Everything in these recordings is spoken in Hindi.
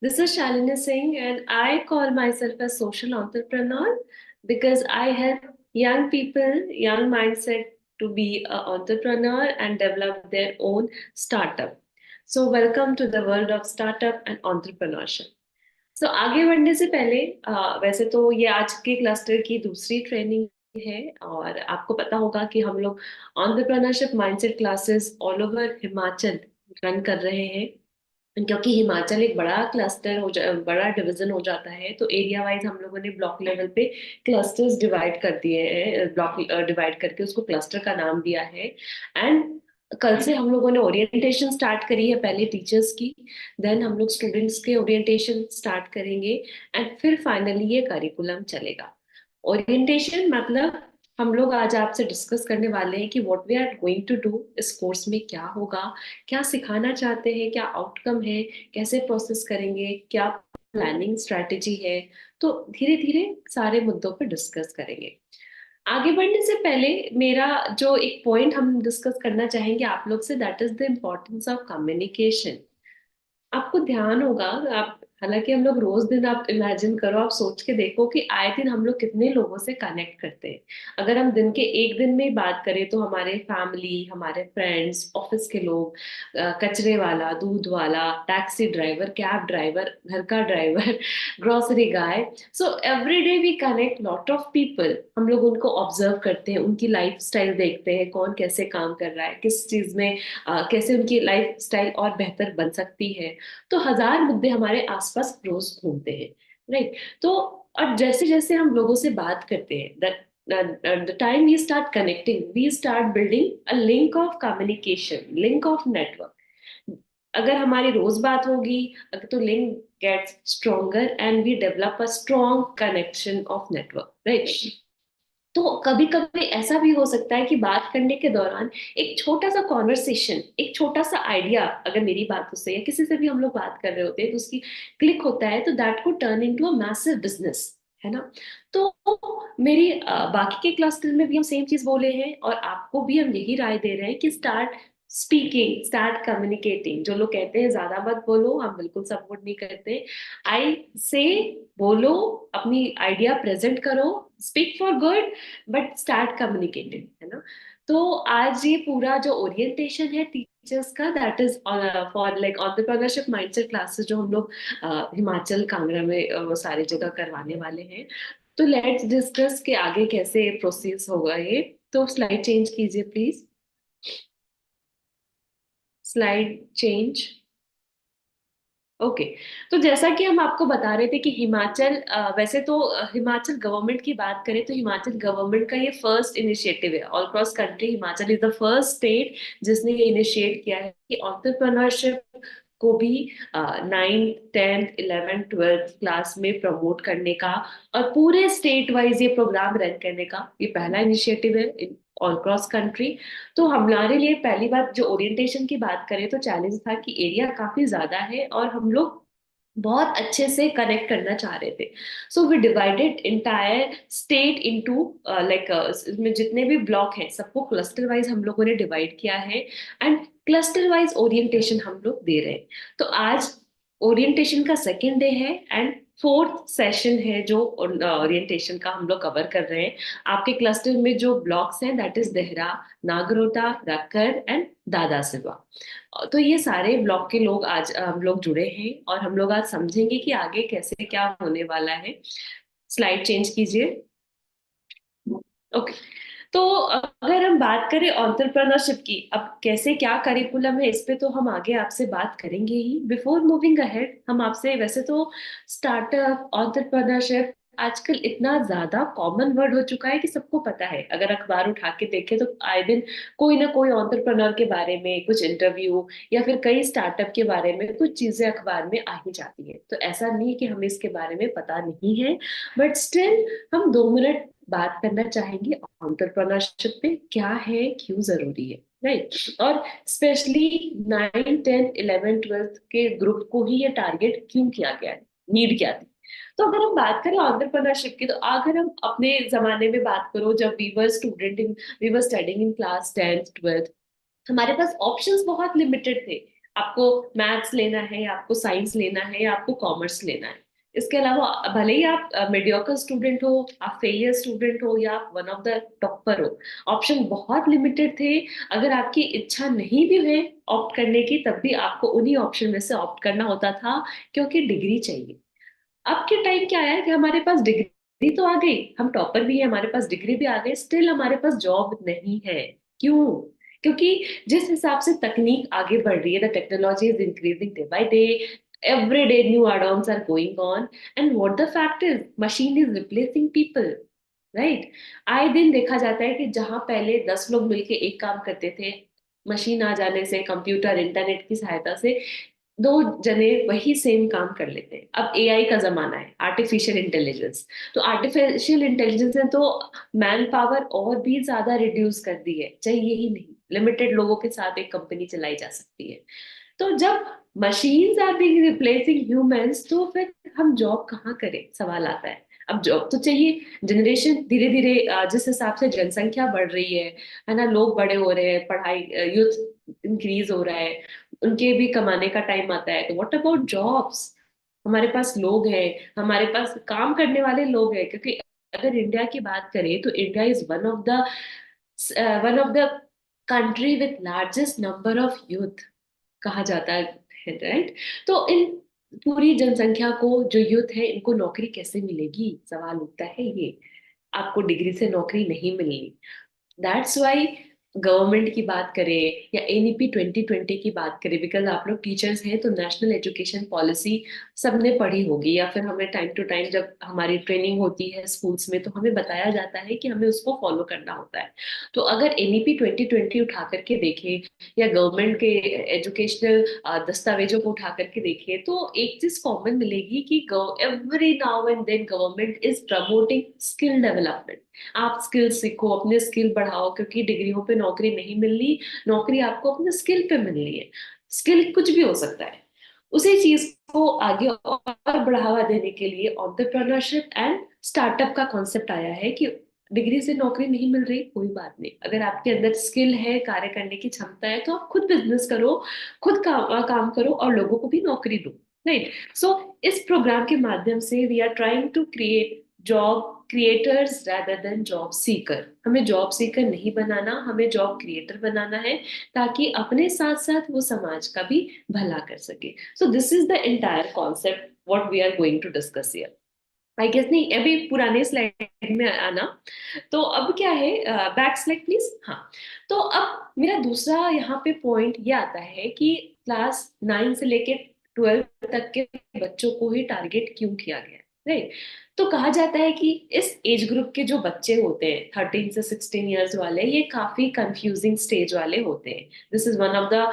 This is Shalini Singh, and I call myself a social entrepreneur because I help young people, young mindset to be an entrepreneur and develop their own startup. So, welcome to the world of startup and entrepreneurship. So, आगे बढ़ने से पहले वैसे तो ये आज के क्लस्टर की दूसरी ट्रेनिंग है और आपको पता होगा कि हम लोग entrepreneurship mindset classes all over Himachal run कर रहे हैं क्योंकि हिमाचल एक बड़ा क्लस्टर बड़ा डिवीजन हो जाता है तो एरिया वाइज हम लोगों ने ब्लॉक लेवल पे क्लस्टर्स डिवाइड कर दिए हैं ब्लॉक डिवाइड करके उसको क्लस्टर का नाम दिया है एंड कल से हम लोगों ने ओरिएंटेशन स्टार्ट करी है पहले टीचर्स की देन हम लोग स्टूडेंट्स के ओरिएंटेशन स्टार्ट करेंगे एंड फिर फाइनली ये करिकुलम चलेगा ओरिएंटेशन मतलब हम लोग आज आपसे डिस्कस करने वाले हैं कि what we are going to do इस कोर्स में क्या होगा क्या सिखाना चाहते हैं क्या आउटकम है कैसे प्रोसेस करेंगे क्या प्लानिंग स्ट्रैटेजी है तो धीरे धीरे सारे मुद्दों पर डिस्कस करेंगे आगे बढ़ने से पहले मेरा जो एक पॉइंट हम डिस्कस करना चाहेंगे आप लोग say that is the importance of communication आपको ध्यान होगा आप हालांकि हम लोग रोज दिन आप इमेजिन करो आप सोच के देखो कि आए दिन हम लोग कितने लोगों से कनेक्ट करते हैं अगर हम दिन के एक दिन में ही बात करें तो हमारे फैमिली हमारे फ्रेंड्स ऑफिस के लोग कचरे वाला दूध वाला टैक्सी ड्राइवर कैब ड्राइवर घर का driver grocery guy so every day we connect lot of people हम लोग उनको ऑब्जर्व करते हैं उनकी लाइफ स्टाइल देखते हैं कौन कैसे काम कर रहा है किस चीज में कैसे उनकी लाइफ स्टाइल और बेहतर बन सकती है तो हजार मुद्दे हमारे आसपास रोज घूमते हैं राइट तो और जैसे जैसे हम लोगों से बात करते हैं the time we start connecting we start building a link of communication link of network अगर हमारी रोज बात होगी अगर तो link gets stronger and we develop a strong connection of network right तो कभी कभी ऐसा भी हो सकता है कि बात करने के दौरान एक छोटा सा कॉन्वर्सेशन एक छोटा सा आइडिया अगर मेरी बात उससे या किसी से भी हम लोग बात कर रहे होते हैं तो उसकी क्लिक होता है तो दैट को turn into a massive business है ना तो मेरी बाकी के क्लस्टर में भी हम सेम चीज बोले हैं और आपको भी हम यही राय दे रहे हैं कि स्टार्ट स्पीकिंग स्टार्ट कम्युनिकेटिंग जो लोग कहते हैं ज्यादा मत बोलो हम बिल्कुल सपोर्ट नहीं करते आई से बोलो अपनी आइडिया प्रेजेंट करो speak for good but start communicating है ना तो आज ये पूरा जो ओरिएंटेशन है टीचर्स का that is for like entrepreneurship mindset classes जो हम लोग हिमाचल कांगड़ा में वो सारी जगह करवाने वाले हैं तो लेट्स डिस्कस के आगे कैसे प्रोसेस होगा ये तो स्लाइड चेंज कीजिए प्लीज स्लाइड चेंज ओके तो जैसा कि हम आपको बता रहे थे कि हिमाचल वैसे तो हिमाचल गवर्नमेंट की बात करें तो हिमाचल गवर्नमेंट का ये फर्स्ट इनिशिएटिव है all cross country Himachal is the first state जिसने ये इनिशिएट किया है कि एंटरप्रेन्योरशिप को भी 9th 10th 11th 12th class में प्रमोट करने का और पूरे स्टेट वाइज ये प्रोग्राम रन करने का ये पहला इनिशिएटिव है ऑल क्रॉस कंट्री तो हमारे लिए पहली बात जो ओरिएंटेशन की बात करें तो चैलेंज था कि एरिया काफी ज्यादा है और हम लोग बहुत अच्छे से कनेक्ट करना चाह रहे थे so we divided entire state into like इसमें जितने भी ब्लॉक हैं सबको क्लस्टर वाइज हम लोगों ने डिवाइड किया है एंड क्लस्टर वाइज ओरिएंटेशन हम लोग दे रहे हैं तो आज ओरिएंटेशन का सेकेंड डे है एंड फोर्थ सेशन है जो ओरिएंटेशन का हम लोग कवर कर रहे हैं आपके क्लस्टर में जो ब्लॉक्स हैं that is Dehra Nagrota Rakkar and Dada Silva तो ये सारे ब्लॉक के लोग आज हम लोग जुड़े हैं और हम लोग आज समझेंगे कि आगे कैसे क्या होने वाला है स्लाइड चेंज कीजिए ओके तो अगर हम बात करें एंटरप्रेन्योरशिप की अब कैसे क्या करिकुलम है इस पे तो हम आगे आपसे बात करेंगे ही बिफोर मूविंग अहेड हम आपसे वैसे तो स्टार्टअप एंटरप्रेन्योरशिप आजकल इतना ज्यादा कॉमन वर्ड हो चुका है कि सबको पता है अगर अखबार उठा के देखें तो आए दिन कोई ना कोई एंटरप्रेन्योर के बारे में कुछ इंटरव्यू या फिर कई स्टार्टअप के बारे में कुछ चीजें अखबार में आ ही जाती है तो ऐसा नहीं है कि हमें इसके बारे में पता नहीं है बट स्टिल हम 2 मिनट बात करना चाहेंगे एंटरप्रेन्योरशिप पे क्या है क्यों जरूरी है राइट और specially 9th 10th 11th 12th के ग्रुप को ही ये टारगेट क्यों किया गया है नीड क्या थी तो अगर हम बात करें एंटरप्रेन्योरशिप की तो अगर हम अपने जमाने में बात करो जब we were studying in class 10th 12th हमारे पास ऑप्शंस बहुत लिमिटेड थे आपको मैथ्स लेना है या आपको साइंस लेना है या आपको कॉमर्स लेना है। इसके अलावा भले ही आप मीडियोकर स्टूडेंट हो, आप फेलियर स्टूडेंट हो या आप वन ऑफ द टॉपर हो, ऑप्शन बहुत लिमिटेड थे। अगर आपकी इच्छा नहीं भी है ऑप्ट करने की, तब भी आपको उन्हीं ऑप्शन में से ऑप्ट करना होता था, क्योंकि डिग्री चाहिए। अब के टाइम क्या है कि हमारे पास डिग्री तो आ गई, हम टॉपर भी है, हमारे पास डिग्री भी आ गई, स्टिल हमारे पास जॉब नहीं है। क्यों? क्योंकि जिस हिसाब से तकनीक आगे बढ़ रही है, the technology is increasing day by day, every day new add-ons are going on, and what the fact is machine is replacing people, right. आए दिन देखा जाता है कि जहां पहले 10 लोग मिलके एक काम करते थे, मशीन आ जाने से, कंप्यूटर इंटरनेट की सहायता से 2 जने वही सेम काम कर लेते हैं। अब एआई का जमाना है, आर्टिफिशियल इंटेलिजेंस। तो आर्टिफिशियल इंटेलिजेंस ने तो मैन पावर और भी ज्यादा रिड्यूस कर दी है, चाहिए ही नहीं, लिमिटेड लोगों के साथ एक कंपनी चलाई जा सकती है। तो जब machines are being replacing humans, तो फिर हम जॉब कहाँ करें, सवाल आता है। अब जॉब तो चाहिए। जनरेशन धीरे धीरे जिस हिसाब से जनसंख्या बढ़ रही है ना, लोग बड़े हो रहे हैं, पढ़ाई, यूथ इंक्रीज हो रहा है, उनके भी कमाने का टाइम आता है, तो व्हाट अबाउट जॉब्स? हमारे पास लोग हैं, हमारे पास काम करने वाले लोग हैं, क्योंकि अगर इंडिया की बात करें तो India is one of the country with largest number of youth कहा जाता है, राइट। तो इन पूरी जनसंख्या को, जो यूथ है, इनको नौकरी कैसे मिलेगी, सवाल उठता है ये। आपको डिग्री से नौकरी नहीं मिलनी। दैट्स वाई गवर्नमेंट की बात करें या एनईपी 2020 की बात करें, बिकॉज आप लोग टीचर्स हैं तो नेशनल एजुकेशन पॉलिसी सबने पढ़ी होगी, या फिर हमें टाइम टू टाइम जब हमारी ट्रेनिंग होती है स्कूल्स में तो हमें बताया जाता है कि हमें उसको फॉलो करना होता है। तो अगर एनईपी 2020 उठा करके देखें या गवर्नमेंट के एजुकेशनल दस्तावेजों को उठा करके देखें, तो एक चीज कॉमन मिलेगी कि every now and then government is promoting skill development. आप स्किल सीखो, अपने स्किल बढ़ाओ, क्योंकि डिग्रियों पे नौकरी नहीं मिलनी, नौकरी आपको अपने स्किल पे मिलनी है। स्किल कुछ भी हो सकता है। उसी चीज को आगे और बढ़ावा देने के लिए एंटरप्रेन्योरशिप एंड स्टार्टअप का कॉन्सेप्ट आया है कि डिग्री से नौकरी नहीं मिल रही, कोई बात नहीं, अगर आपके अंदर स्किल है, कार्य करने की क्षमता है, तो आप खुद बिजनेस करो, खुद काम करो और लोगों को भी नौकरी दो, राइट। सो इस प्रोग्राम के माध्यम से we are trying to create job creators rather than job seeker. हमें जॉब सीकर नहीं बनाना, हमें जॉब क्रिएटर बनाना है, ताकि अपने साथ साथ वो समाज का भी भला कर सके। So this is the entire concept what we are going to discuss here. I guess नहीं, अभी पुराने स्लाइड में आना। तो अब क्या है, बैक स्लाइड प्लीज। हाँ। तो अब मेरा दूसरा यहाँ पे पॉइंट ये आता है कि क्लास 9 से लेके 12 तक के बच्चों को ही टारगेट क्यों किया गया, राइट। तो कहा जाता है कि इस एज ग्रुप के जो बच्चे होते हैं 13 से 16 ईयर्स वाले, ये काफी कंफ्यूजिंग स्टेज वाले होते हैं। This is one of the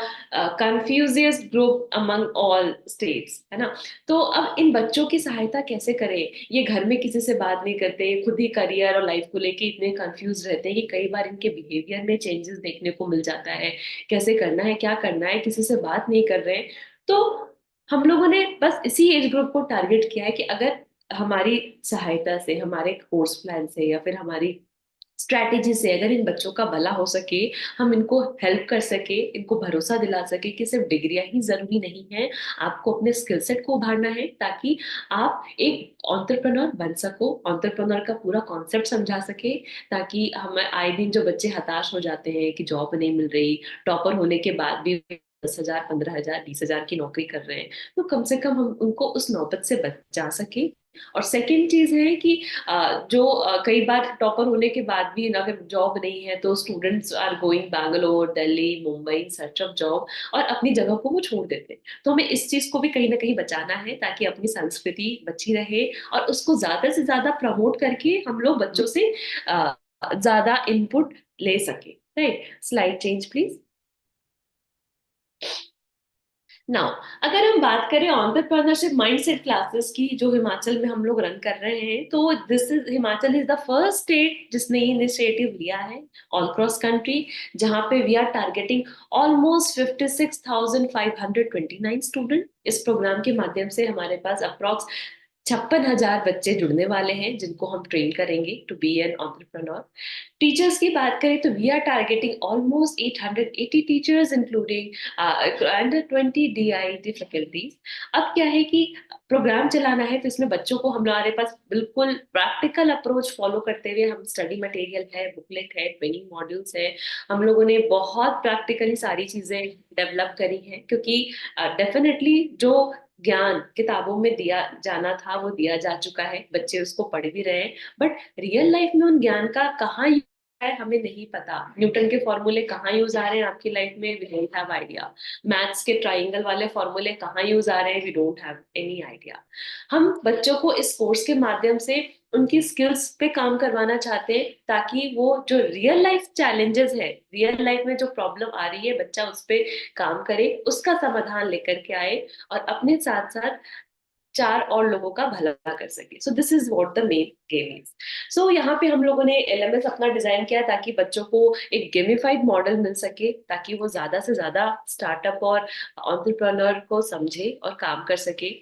confusiest group among all states, है ना। तो अब इन बच्चों की सहायता कैसे करें? ये घर में किसी से बात नहीं करते, खुद ही करियर और लाइफ को लेके इतने कंफ्यूज रहते हैं कि कई बार इनके बिहेवियर में चेंजेस देखने को मिल जाता है। कैसे करना है, क्या करना है, किसी से बात नहीं कर रहे हैं। तो हम लोगों ने बस इसी एज ग्रुप को टारगेट किया है कि अगर हमारी सहायता से, हमारे कोर्स प्लान से या फिर हमारी स्ट्रैटेजी से अगर इन बच्चों का भला हो सके, हम इनको हेल्प कर सके, इनको भरोसा दिला सके कि सिर्फ डिग्रियां ही जरूरी नहीं है, आपको अपने स्किल सेट को उभारना है, ताकि आप एक एंटरप्रेन्योर बन सको, एंटरप्रेन्योर का पूरा कॉन्सेप्ट समझा सके। ताकि हम आए दिन जो बच्चे हताश हो जाते हैं कि जॉब नहीं मिल रही, टॉपर होने के बाद भी 10,000, 15,000, 20,000 की नौकरी कर रहे हैं, तो कम से कम हम उनको उस नौबत से बचा सके। और सेकंड चीज है कि जो कई बार टॉपर होने के बाद भी अगर जॉब नहीं है, तो students are going Bangalore, Delhi, Mumbai in search of job, और अपनी जगह को वो छोड़ देते हैं। तो हमें इस चीज को भी कहीं ना कहीं बचाना है, ताकि अपनी संस्कृति बची रहे, और उसको ज्यादा से ज्यादा प्रमोट करके हम लोग बच्चों से ज्यादा इनपुट ले सके, right. Slide change please. Now, अगर हम बात करें एंटरप्रेन्योरशिप माइंडसेट क्लासेस की, जो हिमाचल में हम लोग रन कर रहे हैं, तो this is Himachal is the first state जिसने ये इनिशिएटिव लिया है ऑल क्रॉस कंट्री, जहां पे we are targeting almost 56,529 student. इस प्रोग्राम के माध्यम से हमारे पास अप्रॉक्स 56,000 बच्चे जुड़ने वाले हैं जिनको हम ट्रेन करेंगे to be an entrepreneur. Teachers की बात करें तो we are targeting almost 880 teachers including under 20 DIT faculties. अब क्या है कि प्रोग्राम चलाना है तो इसमें बच्चों को हमारे पास बिल्कुल प्रैक्टिकल अप्रोच फॉलो करते हुए हम स्टडी मटेरियल है, बुकलेट है, ट्रेनिंग मॉड्यूल्स है, हम लोगों ने बहुत प्रैक्टिकली सारी चीजें डेवलप करी हैं, क्योंकि डेफिनेटली जो ज्ञान किताबों में दिया जाना था वो दिया जा चुका है, बच्चे उसको पढ़ भी रहे हैं, बट रियल लाइफ में उन ज्ञान का कहाँ यूज है हमें नहीं पता। न्यूटन के फॉर्मूले कहाँ यूज आ रहे हैं आपकी लाइफ में, we don't have idea. Maths के ट्राइंगल वाले फॉर्मूले कहाँ यूज आ रहे हैं, we don't have any idea. हम बच्चों को इस कोर्स के माध्यम से उनकी स्किल्स पे काम करवाना चाहते हैं, ताकि वो जो रियल लाइफ चैलेंजेस है, रियल लाइफ में जो प्रॉब्लम आ रही है, बच्चा उस पे काम करे, उसका समाधान लेकर के आए और अपने साथ साथ चार और लोगों का भला कर सके। So this is what the main game is. So यहाँ पे हम लोगों ने LMS अपना डिजाइन किया ताकि बच्चों को एक गेमिफाइड मॉडल मिल सके, ताकि वो ज्यादा से ज्यादा स्टार्टअप और एंटरप्रेन्योर को समझे और काम कर सके।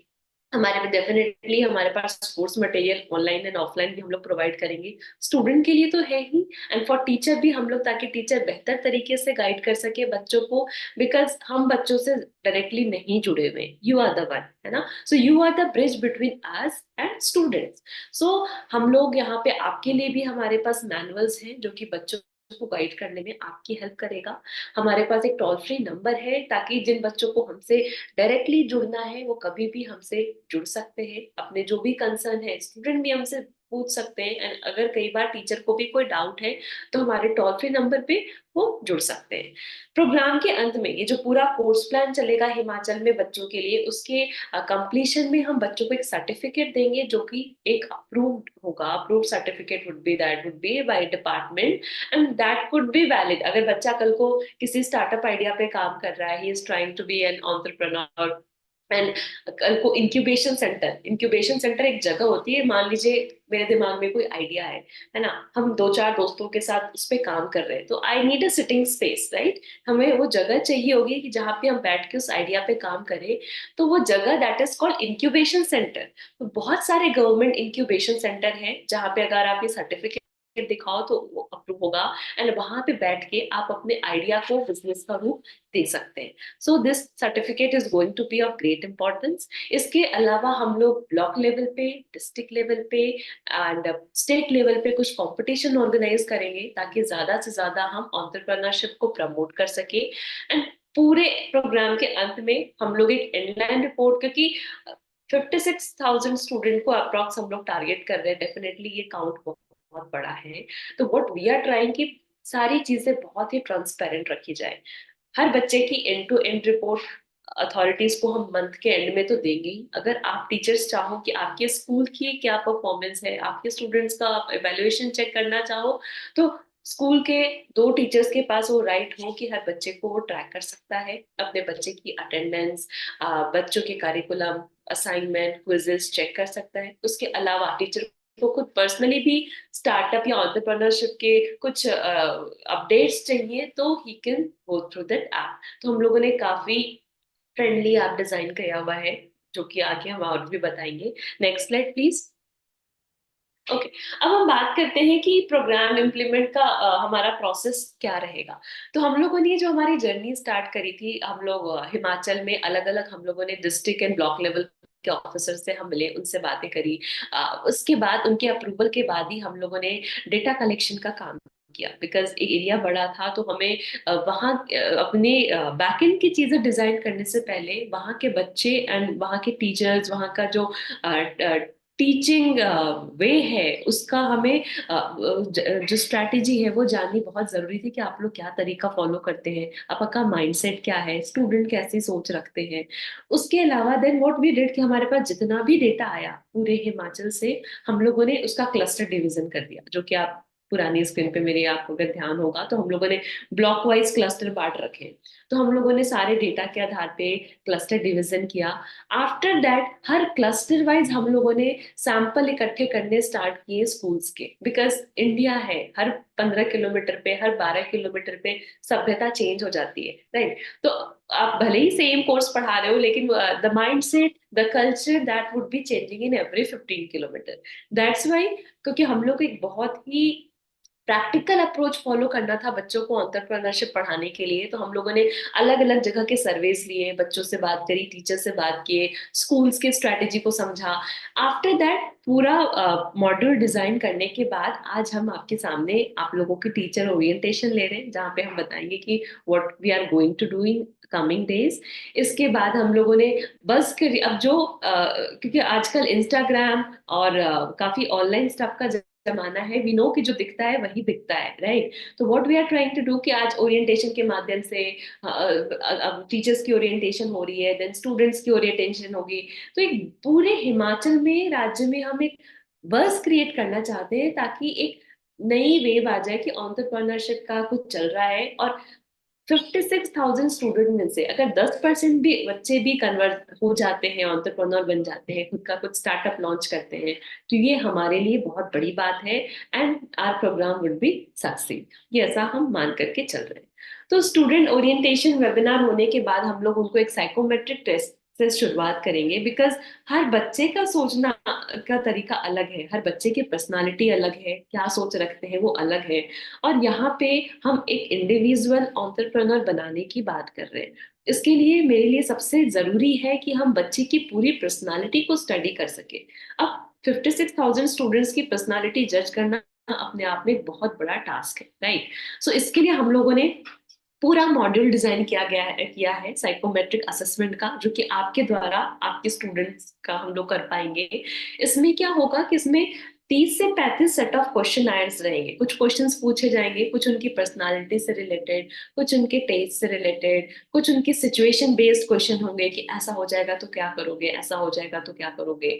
हमारे में डेफिनेटली हमारे पास course material online and offline भी हम लोग प्रोवाइड करेंगे, स्टूडेंट के लिए तो है ही, एंड फॉर टीचर भी हम लोग, ताकि टीचर बेहतर तरीके से गाइड कर सके बच्चों को, बिकॉज हम बच्चों से डायरेक्टली नहीं जुड़े हुए, यू आर द वन, है ना। So you are the bridge between us and students. So हम लोग यहाँ पे आपके लिए भी हमारे पास मैनुअल्स हैं जो कि बच्चों को गाइड करने में आपकी हेल्प करेगा। हमारे पास एक टोल फ्री नंबर है, ताकि जिन बच्चों को हमसे डायरेक्टली जुड़ना है वो कभी भी हमसे जुड़ सकते हैं, अपने जो भी कंसर्न है स्टूडेंट भी हमसे पूछ सकते हैं, एंड अगर कई बार टीचर को भी कोई डाउट है तो हमारे टोल फ्री नंबर पे वो जुड़ सकते हैं। प्रोग्राम के अंत में ये जो पूरा कोर्स प्लान चलेगा हिमाचल में बच्चों के लिए, उसके कंप्लीशन में हम बच्चों को एक सर्टिफिकेट देंगे जो कि एक अप्रूव्ड होगा। Approved certificate would be by department, and that could be valid. अगर बच्चा कल को किसी स्टार्टअप आइडिया पे काम कर रहा है, he is trying to be an entrepreneur, and कल को इंक्यूबेशन सेंटर एक जगह होती है, मान लीजिए मेरे दिमाग में कोई आइडिया है ना, हम दो चार दोस्तों के साथ उस पे काम कर रहे हैं, तो I need a sitting space, right. हमें वो जगह चाहिए होगी कि जहाँ पे हम बैठ के उस आइडिया पे काम करें, तो वो जगह that is called incubation centre. तो बहुत सारे गवर्नमेंट इंक्यूबेशन सेंटर हैं जहाँ पे अगर आप ये सर्टिफिकेट दिखाओ तो वो अप्रूव होगा, एंड वहां पे बैठ के आप अपने आइडिया को बिजनेस का रूप दे सकते हैं। So this certificate is going to be of great importance. इसके अलावा हम लोग ब्लॉक लेवल पे, डिस्ट्रिक्ट लेवल पे एंड स्टेट लेवल पे कुछ कंपटीशन ऑर्गेनाइज करेंगे, ताकि ज्यादा से ज्यादा हम एंटरप्रेन्योरशिप को प्रमोट कर सके। एंड पूरे प्रोग्राम के अंत में हम लोग एक इनलाइन रिपोर्ट, क्योंकि 56,000 स्टूडेंट को अप्रॉक्स हम लोग टारगेट कर रहे हैं, डेफिनेटली ये काउंट बहुत बड़ा है। तो व्हाट वी आर ट्राइंग कि सारी चीजें बहुत ही ट्रांसपेरेंट रखी जाए। हर बच्चे की end to end report authorities को हम मंथ के एंड में तो देंगे ही। अगर आप टीचर्स चाहो कि आपके स्कूल की क्या परफॉर्मेंस है, आपके स्टूडेंट्स का आप एवेल्युएशन चेक करना चाहो, तो स्कूल के दो टीचर्स के पास वो राइट हो कि हर बच्चे को वो ट्रैक कर सकता है, अपने बच्चे की अटेंडेंस, बच्चों के करिकुलम, असाइनमेंट, क्विजेस चेक कर सकता है। उसके अलावा टीचर को खुद पर्सनली भी स्टार्टअप या एंटरप्रेन्योरशिप के कुछ अपडेट्स चाहिए तो he can go through that app. तो हम लोगों ने काफी फ्रेंडली ऐप डिजाइन किया हुआ है, जो कि आगे हम और भी बताएंगे। Next slide please. ओके, अब हम बात करते हैं कि प्रोग्राम इम्प्लीमेंट का हमारा प्रोसेस क्या रहेगा। तो हम लोगों ने जो हमारी जर्नी स्टार्ट करी थी, हम लोग हिमाचल में अलग अलग हम लोगों ने डिस्ट्रिक्ट एंड ब्लॉक लेवल के ऑफिसर से हम मिले, उनसे बातें करी। उसके बाद उनके अप्रूवल के बाद ही हम लोगों ने डेटा कलेक्शन का काम किया, बिकॉज एरिया बड़ा था, तो हमें वहाँ अपने बैकएंड की चीजें डिजाइन करने से पहले वहाँ के बच्चे एंड वहाँ के टीचर्स, वहाँ का जो टीचिंग वे है, उसका हमें जो स्ट्रैटेजी है वो जाननी बहुत जरूरी थी, कि आप लोग क्या तरीका फॉलो करते हैं, आपका माइंडसेट क्या है, स्टूडेंट कैसी सोच रखते हैं। उसके अलावा देन व्हाट वी डिड कि हमारे पास जितना भी डेटा आया पूरे हिमाचल से, हम लोगों ने उसका क्लस्टर डिवीजन कर दिया, जो कि आप पुरानी स्क्रीन पे मेरे आपको अगर ध्यान होगा तो हम लोगों ने ब्लॉक वाइज क्लस्टर बांट रखे। तो हम लोगों ने सारे डेटा के आधार पे क्लस्टर डिवीजन किया। After that her cluster wise हम लोगों ने सैंपल इकट्ठे करने स्टार्ट किए स्कूल्स के, बिकॉज इंडिया है, हर 15 किलोमीटर पे, हर 12 किलोमीटर पे सभ्यता चेंज हो जाती है, राइट? तो आप भले ही सेम कोर्स पढ़ा रहे हो, लेकिन the mind set, the culture, that would be changing in every 15 kilometre. That's why, क्योंकि हम लोग एक बहुत ही प्रैक्टिकल अप्रोच फॉलो करना था बच्चों को एंटरप्रेन्योरशिप पढ़ाने के लिए, तो हम लोगों ने अलग अलग जगह के सर्वेस लिए, बच्चों से बात करी, टीचर से बात किए, स्कूल्स के स्ट्रेटेजी को समझा। आफ्टर दैट पूरा मॉड्यूल डिजाइन करने के बाद आज हम आपके सामने आप लोगों की टीचर ओरिएंटेशन ले रहे हैं, जहाँ पे हम बताएंगे कि what we are going to do in coming days. इसके बाद हम लोगों ने बस अब जो क्योंकि आजकल इंस्टाग्राम और काफी ऑनलाइन स्टफ का जमाना है, वी नो कि जो दिखता है वही दिखता है, राइट? तो what we are trying to do कि आज ओरिएंटेशन के माध्यम से अब टीचर्स की ओरिएंटेशन हो रही है, देन स्टूडेंट्स की ओरिएंटेशन होगी। तो एक पूरे हिमाचल में, राज्य में हम एक बस क्रिएट करना चाहते हैं, ताकि एक नई वेव आ जाए कि एंटरप्रेन्योरशिप का कुछ चल रहा है। और 56,000 स्टूडेंट में से अगर 10% भी बच्चे भी कन्वर्ट हो जाते हैं, एंटरप्रेन्योर बन जाते हैं, खुद का कुछ स्टार्टअप लॉन्च करते हैं, तो ये हमारे लिए बहुत बड़ी बात है, and our programme would be succeed. ये ऐसा हम मान करके चल रहे हैं। तो स्टूडेंट ओरिएंटेशन वेबिनार होने के बाद हम लोग उनको एक साइकोमेट्रिक टेस्ट से शुरुआत करेंगे, बिकॉज हर बच्चे का सोचना का तरीका अलग है, हर बच्चे की पर्सनालिटी अलग है, क्या सोच रखते हैं वो अलग है। और यहाँ पे हम एक इंडिविजुअल एंटरप्रेन्योर बनाने की बात कर रहे हैं। इसके लिए मेरे लिए सबसे जरूरी है कि हम बच्चे की पूरी पर्सनालिटी को स्टडी कर सके। अब 56,000 स्टूडेंट्स की पर्सनालिटी जज करना अपने आप में एक बहुत बड़ा टास्क है, राइट? सो इसके लिए हम लोगों ने पूरा मॉड्यूल डिजाइन किया है साइकोमेट्रिक असेसमेंट का, जो कि आपके द्वारा आपके स्टूडेंट्स का हम लोग कर पाएंगे। इसमें क्या होगा कि इसमें 30 से 35 सेट ऑफ क्वेश्चन आंसर्स रहेंगे। कुछ क्वेश्चंस पूछे जाएंगे, कुछ उनकी पर्सनालिटी से रिलेटेड, कुछ उनके टेस्ट से रिलेटेड, कुछ उनकी सिचुएशन बेस्ड क्वेश्चन होंगे कि ऐसा हो जाएगा तो क्या करोगे, ऐसा हो जाएगा तो क्या करोगे।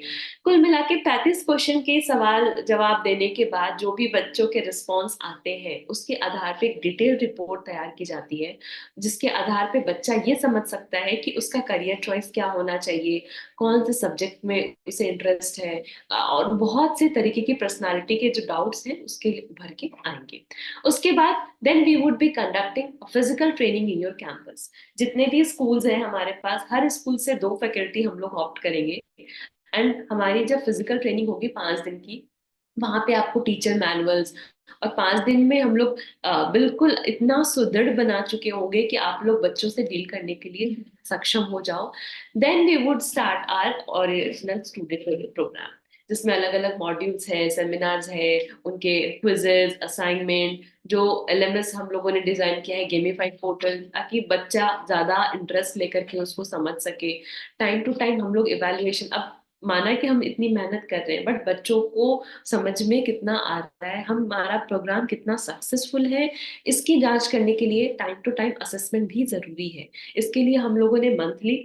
कुल मिला के 35 क्वेश्चन के सवाल जवाब देने के बाद जो भी बच्चों के रिस्पॉन्स आते हैं, उसके आधार पे एक डिटेल रिपोर्ट तैयार की जाती है, जिसके आधार पे बच्चा ये समझ सकता है कि उसका करियर चॉइस क्या होना चाहिए, कौन से सब्जेक्ट में उसे इंटरेस्ट है, और बहुत से तरीके की पर्सनालिटी के जो डाउट्स हैं उसके लिए उभर के आएंगे। उसके बाद then we would be conducting physical training in your campus. जितने भी स्कूल्स हैं हमारे पास, हर स्कूल से 2 फैकल्टी हम लोग ऑप्ट करेंगे, एंड हमारी जब फिजिकल ट्रेनिंग होगी 5 दिन की, वहां पे आपको टीचर मैनुअल्स, और 5 दिन में हम लोग बिल्कुल इतना सुदृढ़ बना चुके होंगे कि आप लोग बच्चों से डील करने के लिए सक्षम हो जाओ। Then we would start our original student programme, जिसमें अलग अलग मॉड्यूल्स है, सेमिनार्स है, उनके क्विजेज, असाइनमेंट, जो एलएमएस हम लोगों ने डिजाइन किया है, गेमिफाइड पोर्टल, ताकि बच्चा ज्यादा इंटरेस्ट लेकर के उसको समझ सके। टाइम टू टाइम हम लोग इवेल्युएशन, अब माना कि हम इतनी मेहनत कर रहे हैं, बट बच्चों को समझ में कितना आ रहा है, हमारा प्रोग्राम कितना सक्सेसफुल है, इसकी जांच करने के लिए टाइम टू टाइम असेसमेंट भी जरूरी है। इसके लिए हम लोगों ने मंथली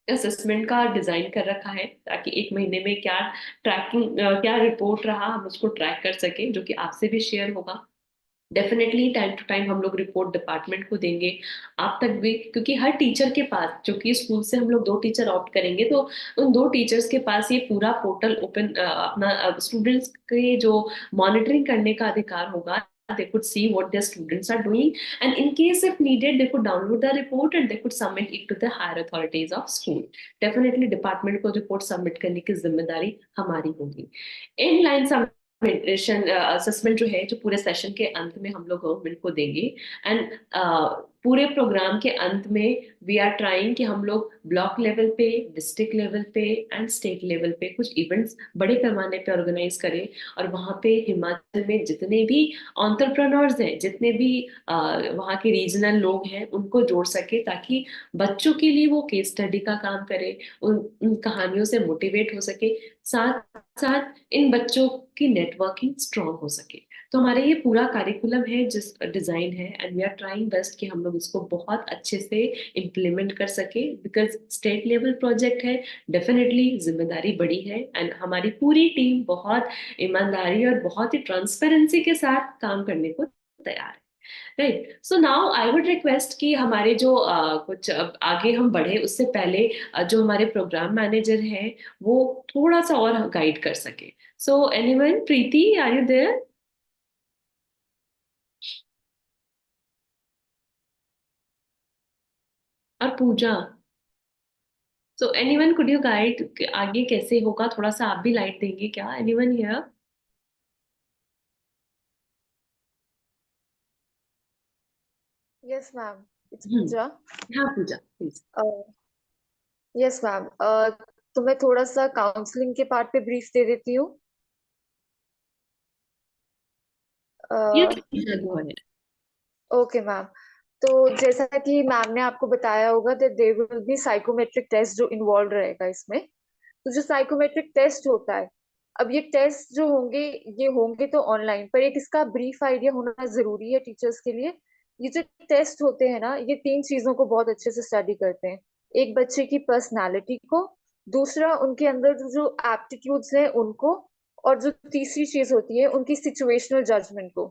असेसमेंट का डिजाइन कर रखा है, ताकि एक महीने में क्या ट्रैकिंग, क्या रिपोर्ट रहा, हम उसको ट्रैक कर सके, जो कि आपसे भी शेयर होगा। डेफिनेटली टाइम टू टाइम हम लोग रिपोर्ट डिपार्टमेंट को देंगे, आप तक भी, क्योंकि हर टीचर के पास, जो कि स्कूल से हम लोग 2 टीचर ऑप्ट करेंगे, तो उन 2 टीचर्स के पास ये पूरा पोर्टल ओपन, अपना स्टूडेंट्स के जो मॉनिटरिंग करने का अधिकार होगा। They could see what their students are doing, and in case if needed, they could download the report and they could submit it to the higher authorities of school. Definitely department को रिपोर्ट सबमिट करने की जिम्मेदारी हमारी होगी। इन लाइन असेसमेंट जो है, जो पूरे सेशन के अंत में हम लोग गवर्नमेंट को देंगे, एंड पूरे प्रोग्राम के अंत में वी आर ट्राइंग कि हम लोग ब्लॉक लेवल पे, डिस्ट्रिक्ट लेवल पे एंड स्टेट लेवल पे कुछ इवेंट्स बड़े पैमाने पे ऑर्गेनाइज करें, और वहाँ पे हिमाचल में जितने भी एंटरप्रेन्योर्स हैं, जितने भी वहाँ के रीजनल लोग हैं, उनको जोड़ सके, ताकि बच्चों के लिए वो केस स्टडी का काम करे, उन कहानियों से मोटिवेट हो सके, साथ साथ इन बच्चों की नेटवर्किंग स्ट्रांग हो सके। तो हमारा ये पूरा करिकुलम है, जिस डिजाइन है, and we are trying best कि हम लोग इसको बहुत अच्छे से इम्प्लीमेंट कर सके, बिकॉज स्टेट लेवल प्रोजेक्ट है, डेफिनेटली जिम्मेदारी बड़ी है, एंड हमारी पूरी टीम बहुत ईमानदारी और बहुत ही ट्रांसपेरेंसी के साथ काम करने को तैयार है। Right, so now I would request कि हमारे जो कुछ अब आगे हम बढ़े उससे पहले जो हमारे प्रोग्राम मैनेजर हैं वो थोड़ा सा और गाइड कर सके। So anyone, Preeti, are you there? और Pooja. So anyone could you guide आगे कैसे होगा, थोड़ा सा आप भी लाइट देंगे क्या, anyone here? Yes ma'am, it's hmm. Pooja. हाँ पूजा प्लीज। यस मैम, तो मैं थोड़ा सा काउंसलिंग के पार्ट पे ब्रीफ दे देती हूँ। Yes Pooja go ahead. Okay ma'am. तो जैसा कि मैम ने आपको बताया होगा that there will be psychometric test जो इन्वॉल्व रहेगा इसमें। तो जो साइकोमेट्रिक टेस्ट होता है, अब ये टेस्ट जो होंगे, ये होंगे तो ऑनलाइन, पर एक इसका ब्रीफ आइडिया होना जरूरी है टीचर्स के लिए। ये जो टेस्ट होते हैं ना, ये तीन चीजों को बहुत अच्छे से स्टडी करते हैं। एक बच्चे की पर्सनालिटी को, दूसरा उनके अंदर जो एप्टीट्यूड्स हैं उनको, और जो तीसरी चीज होती है उनकी सिचुएशनल जजमेंट को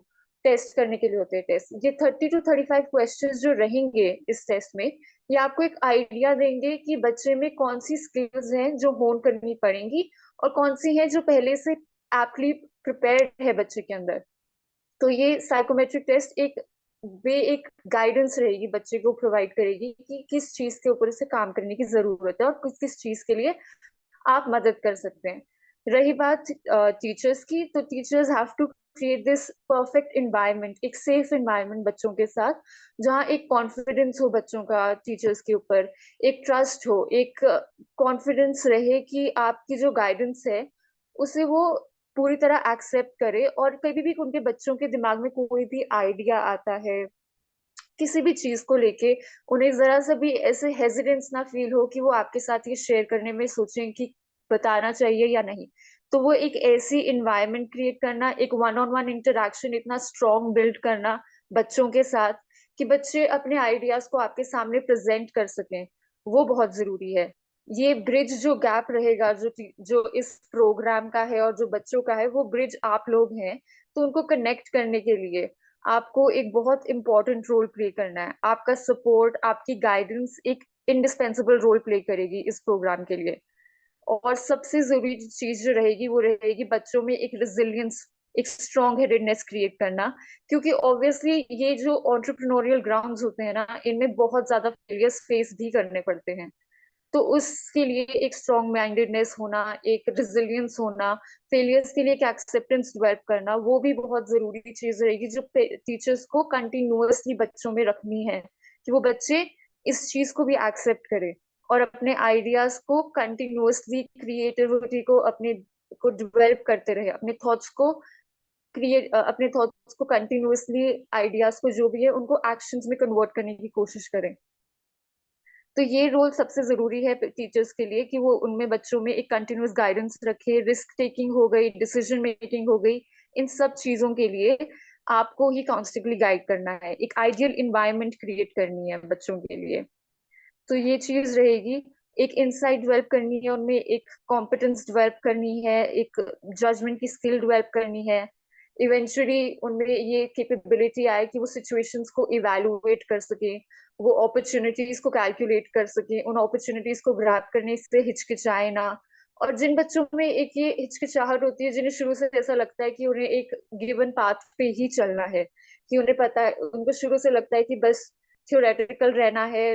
टेस्ट करने के लिए होते हैं टेस्ट। ये 30 to 35 क्वेश्चन जो रहेंगे इस टेस्ट में, ये आपको एक आइडिया देंगे कि बच्चे में कौन सी स्किल्स हैं जो होन करनी पड़ेंगी, और कौन सी हैं जो पहले से एप्टली प्रिपेयर्ड है बच्चे के अंदर। तो ये साइकोमेट्रिक टेस्ट एक वे एक गाइडेंस रहेगी, बच्चे को प्रोवाइड करेगी कि किस चीज के ऊपर से काम करने की जरूरत है और किस किस चीज के लिए आप मदद कर सकते हैं। रही बात टीचर्स की, तो teachers have to create this perfect environment, एक सेफ इन्वायरमेंट बच्चों के साथ, जहाँ एक कॉन्फिडेंस हो बच्चों का टीचर्स के ऊपर, एक ट्रस्ट हो, एक कॉन्फिडेंस रहे कि आपकी जो गाइडेंस है उसे वो पूरी तरह एक्सेप्ट करे। और कभी भी उनके बच्चों के दिमाग में कोई भी आइडिया आता है किसी भी चीज को लेके, उन्हें जरा सा भी ऐसे हेजिटेंस ना फील हो कि वो आपके साथ ये शेयर करने में सोचें कि बताना चाहिए या नहीं। तो वो एक ऐसी इन्वायरमेंट क्रिएट करना, एक वन ऑन वन इंटरेक्शन इतना स्ट्रॉन्ग बिल्ड करना बच्चों के साथ, कि बच्चे अपने आइडियाज को आपके सामने प्रेजेंट कर सकें, वो बहुत जरूरी है। ये ब्रिज जो गैप रहेगा जो जो इस प्रोग्राम का है और जो बच्चों का है, वो ब्रिज आप लोग हैं। तो उनको कनेक्ट करने के लिए आपको एक बहुत इंपॉर्टेंट रोल प्ले करना है। आपका सपोर्ट, आपकी गाइडेंस एक इंडिस्पेंसिबल रोल प्ले करेगी इस प्रोग्राम के लिए। और सबसे जरूरी चीज जो रहेगी वो रहेगी बच्चों में एक रेजिलियंस, एक स्ट्रॉन्ग हेडेडनेस क्रिएट करना। क्योंकि ऑब्वियसली ये जो एंटरप्रेन्योरियल ग्राउंड्स होते हैं ना, इनमें बहुत ज्यादा फेलियर्स फेस भी करने पड़ते हैं। तो उसके लिए एक स्ट्रॉन्ग माइंडेडनेस होना, एक रिजिलियंस होना, फेलियर्स के लिए एक एक्सेप्टेंस डेवलप करना, वो भी बहुत जरूरी चीज रहेगी जो टीचर्स को कंटिन्यूअसली बच्चों में रखनी है, कि वो बच्चे इस चीज को भी एक्सेप्ट करें और अपने आइडियाज को कंटिन्यूअसली, क्रिएटिविटी को अपने को डेवलप करते रहे, अपने थॉट्स को अपने थॉट्स को कंटिन्यूअसली, आइडियाज को जो भी है उनको एक्शंस में कन्वर्ट करने की कोशिश करें। तो ये रोल सबसे जरूरी है टीचर्स के लिए, कि वो उनमें बच्चों में एक कंटिन्यूअस गाइडेंस रखे। रिस्क टेकिंग हो गई, डिसीजन मेकिंग हो गई, इन सब चीजों के लिए आपको ही कॉन्स्टेंटली गाइड करना है, एक आइडियल इन्वायरमेंट क्रिएट करनी है बच्चों के लिए। तो ये चीज रहेगी। एक इंसाइट डेवलप करनी है उनमें, एक कॉम्पिटेंस डेवलप करनी है, एक जजमेंट की स्किल डेवलप करनी है। इवेंचुअली उनमें ये कैपेबिलिटी आए कि वो सिचुएशंस को इवेलुएट कर सके, वो अपॉर्चुनिटीज को कैलकुलेट कर सके, उन अपॉर्चुनिटीज को ग्रैब करने से हिचकिचाए ना। और जिन बच्चों में एक ये हिचकिचाहट होती है, जिन्हें शुरू से ऐसा लगता है कि उन्हें एक गिवन पाथ पे ही चलना है, कि उन्हें पता है, उनको शुरू से लगता है कि बस थ्योरेटिकल रहना है,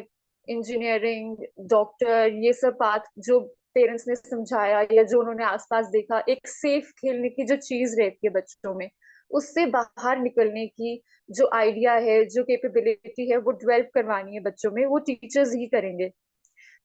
इंजीनियरिंग, डॉक्टर, ये सब पाथ जो पेरेंट्स ने समझाया या जो उन्होंने आसपास देखा, एक सेफ खेलने की जो चीज रहती है बच्चों में, उससे बाहर निकलने की जो आइडिया है, जो कैपेबिलिटी है, वो डेवलप करवानी है बच्चों में, वो टीचर्स ही करेंगे।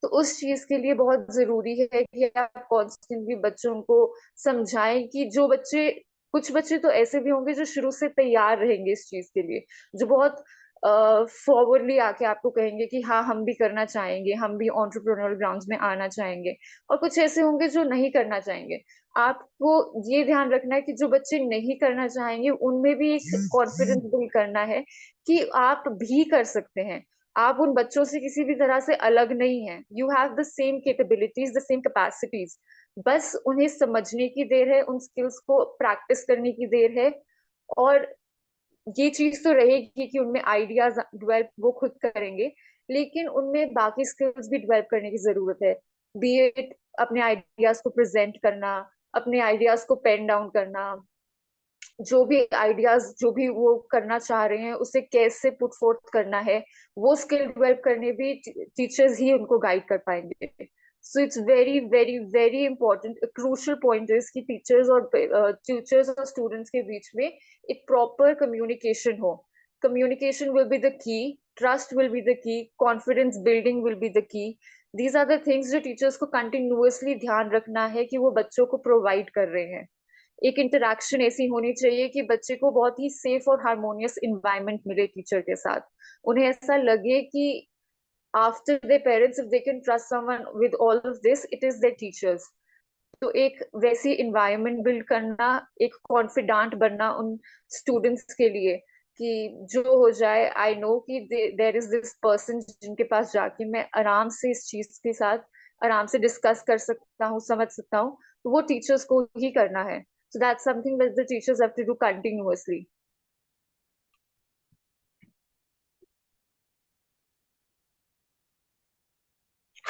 तो उस चीज के लिए बहुत जरूरी है कि आप कॉन्स्टेंटली बच्चों को समझाएं कि जो बच्चे, कुछ बच्चे तो ऐसे भी होंगे जो शुरू से तैयार रहेंगे इस चीज के लिए, जो बहुत फॉरवर्डली आके आपको कहेंगे कि हाँ हम भी करना चाहेंगे, हम भी एंटरप्रेन्योरियल ग्राउंड्स में आना चाहेंगे। और कुछ ऐसे होंगे जो नहीं करना चाहेंगे। आपको ये ध्यान रखना है कि जो बच्चे नहीं करना चाहेंगे उनमें भी एक कॉन्फिडेंस बिल्ड करना है कि आप भी कर सकते हैं। आप उन बच्चों से किसी भी तरह से अलग नहीं हैं, you have the same capabilities, the same capacities. बस उन्हें समझने की देर है, उन स्किल्स को प्रैक्टिस करने की देर है। और ये चीज तो रहेगी कि उनमें आइडियाज डेवलप वो खुद करेंगे, लेकिन उनमें बाकी स्किल्स भी डेवलप करने की जरूरत है। बी इट अपने आइडियाज को प्रेजेंट करना, अपने आइडियाज को पेन डाउन करना, जो भी आइडियाज, जो भी वो करना चाह रहे हैं, उसे कैसे पुट फोर्थ करना है, वो स्किल डेवलप करने भी टीचर्स ही उनको गाइड कर पाएंगे। So it's very very very important, crucial point is कि टीचर्स और स्टूडेंट्स के बीच में एक प्रॉपर कम्युनिकेशन हो। Communication will be the key, trust will be the key, confidence building will be the key. These are the things जो टीचर्स को कंटिन्यूअसली ध्यान रखना है कि वो बच्चों को प्रोवाइड कर रहे हैं। एक इंटरेक्शन ऐसी होनी चाहिए कि बच्चे को बहुत ही सेफ और हार्मोनियस इन्वायरमेंट मिले टीचर के साथ। उन्हें ऐसा लगे कि after their parents, if they can trust someone with all of this, it is their teachers. तो एक वैसी इन्वायरमेंट बिल्ड करना, एक कॉन्फिडेंट बनना उन स्टूडेंट्स के लिए कि जो हो जाए, आई नो कि देर इज दिस पर्सन जिनके पास जाके मैं आराम से इस चीज के साथ आराम से डिस्कस कर सकता हूँ, समझ सकता हूँ। तो वो टीचर्स को ही करना है। So that's something that the teachers have to do continuously.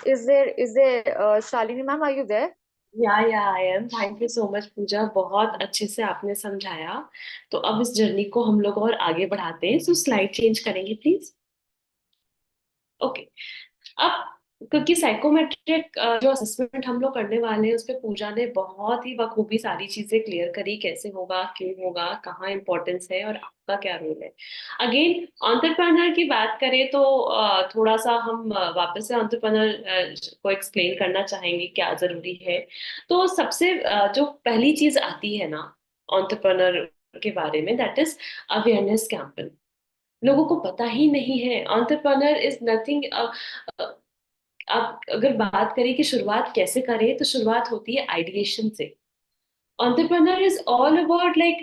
is there Shalini ma'am, are you there? या I am, thank you so much Pooja, बहुत अच्छे से आपने समझाया। तो अब इस जर्नी को हम लोग और आगे बढ़ाते हैं, सो स्लाइड चेंज करेंगे प्लीज। ओके। अब क्योंकि साइकोमेट्रिक जो असेसमेंट हम लोग करने वाले हैं, उस पे पूजा ने बहुत ही बखूबी सारी चीजें क्लियर करी, कैसे होगा, क्यों होगा, कहाँ इंपॉर्टेंस है और आपका क्या रोल है। अगेन एंटरप्रेन्योर की बात करें तो थोड़ा सा हम वापस से एंटरप्रेन्योर को एक्सप्लेन करना चाहेंगे क्या जरूरी है। तो सबसे जो पहली चीज आती है ना एंटरप्रेन्योर के बारे में, दैट इज अवेयरनेस कैंपेन। लोगों को पता ही नहीं है एंटरप्रेन्योर इज नथिंग। अब अगर बात करें कि शुरुआत कैसे करें, तो शुरुआत होती है आइडिएशन से। entrepreneur is all about like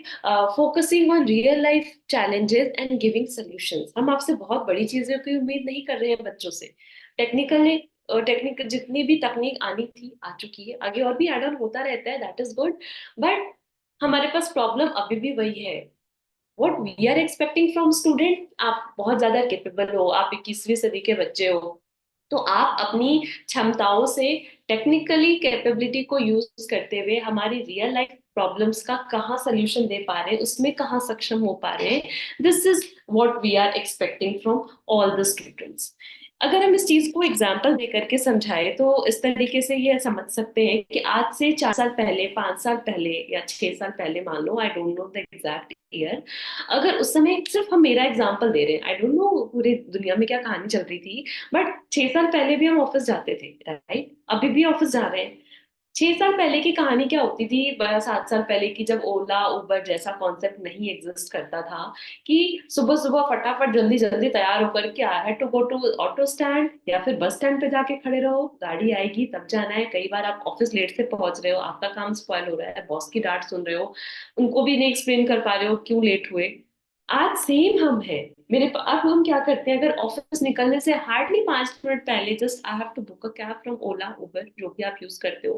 focusing on real life challenges and giving solutions। हम आपसे बहुत बड़ी चीजों की उम्मीद नहीं कर रहे हैं बच्चों से। टेक्निकली टेक्निक जितनी भी तकनीक आनी थी आ चुकी है, आगे और भी एड ऑन होता रहता है, दैट इज गुड। बट हमारे पास प्रॉब्लम अभी भी वही है। What we are expecting from student, आप बहुत ज्यादा केपेबल हो, आप 21वीं सदी के बच्चे हो, तो आप अपनी क्षमताओं से टेक्निकली कैपेबिलिटी को यूज करते हुए हमारी रियल लाइफ प्रॉब्लम्स का कहाँ सोल्यूशन दे पा रहे हैं, उसमें कहाँ सक्षम हो पा रहे हैं। This is what we are expecting from all the students. अगर हम इस चीज को एग्जाम्पल दे करके समझाए तो इस तरीके से ये समझ सकते हैं कि आज से 4 साल पहले, 5 साल पहले या 6 साल पहले, मान लो, I don't know the exact year, अगर उस समय, सिर्फ हम मेरा एग्जाम्पल दे रहे हैं, आई डोंट नो पूरी दुनिया में क्या कहानी चल रही थी, बट 6 साल पहले भी हम ऑफिस जाते थे, राइट? अभी भी ऑफिस जा रहे हैं। 6 साल पहले की कहानी क्या होती थी, 7 साल पहले की, जब ओला उबर जैसा कॉन्सेप्ट नहीं एग्जिस्ट करता था, कि सुबह सुबह फटाफट जल्दी जल्दी तैयार होकर के I had to go to auto stand या फिर बस स्टैंड पे जाके खड़े रहो, गाड़ी आएगी तब जाना है। कई बार आप ऑफिस लेट से पहुंच रहे हो, आपका काम स्पॉइल हो रहा है, बॉस की डांट सुन रहे हो, उनको भी नहीं एक्सप्लेन कर पा रहे हो क्यों लेट हुए। आज सेम हम है। अब हम क्या करते हैं, अगर ऑफिस निकलने से हार्डली 5 मिनट पहले just I have to book a cab from Ola Uber, जो भी आप यूज करते हो,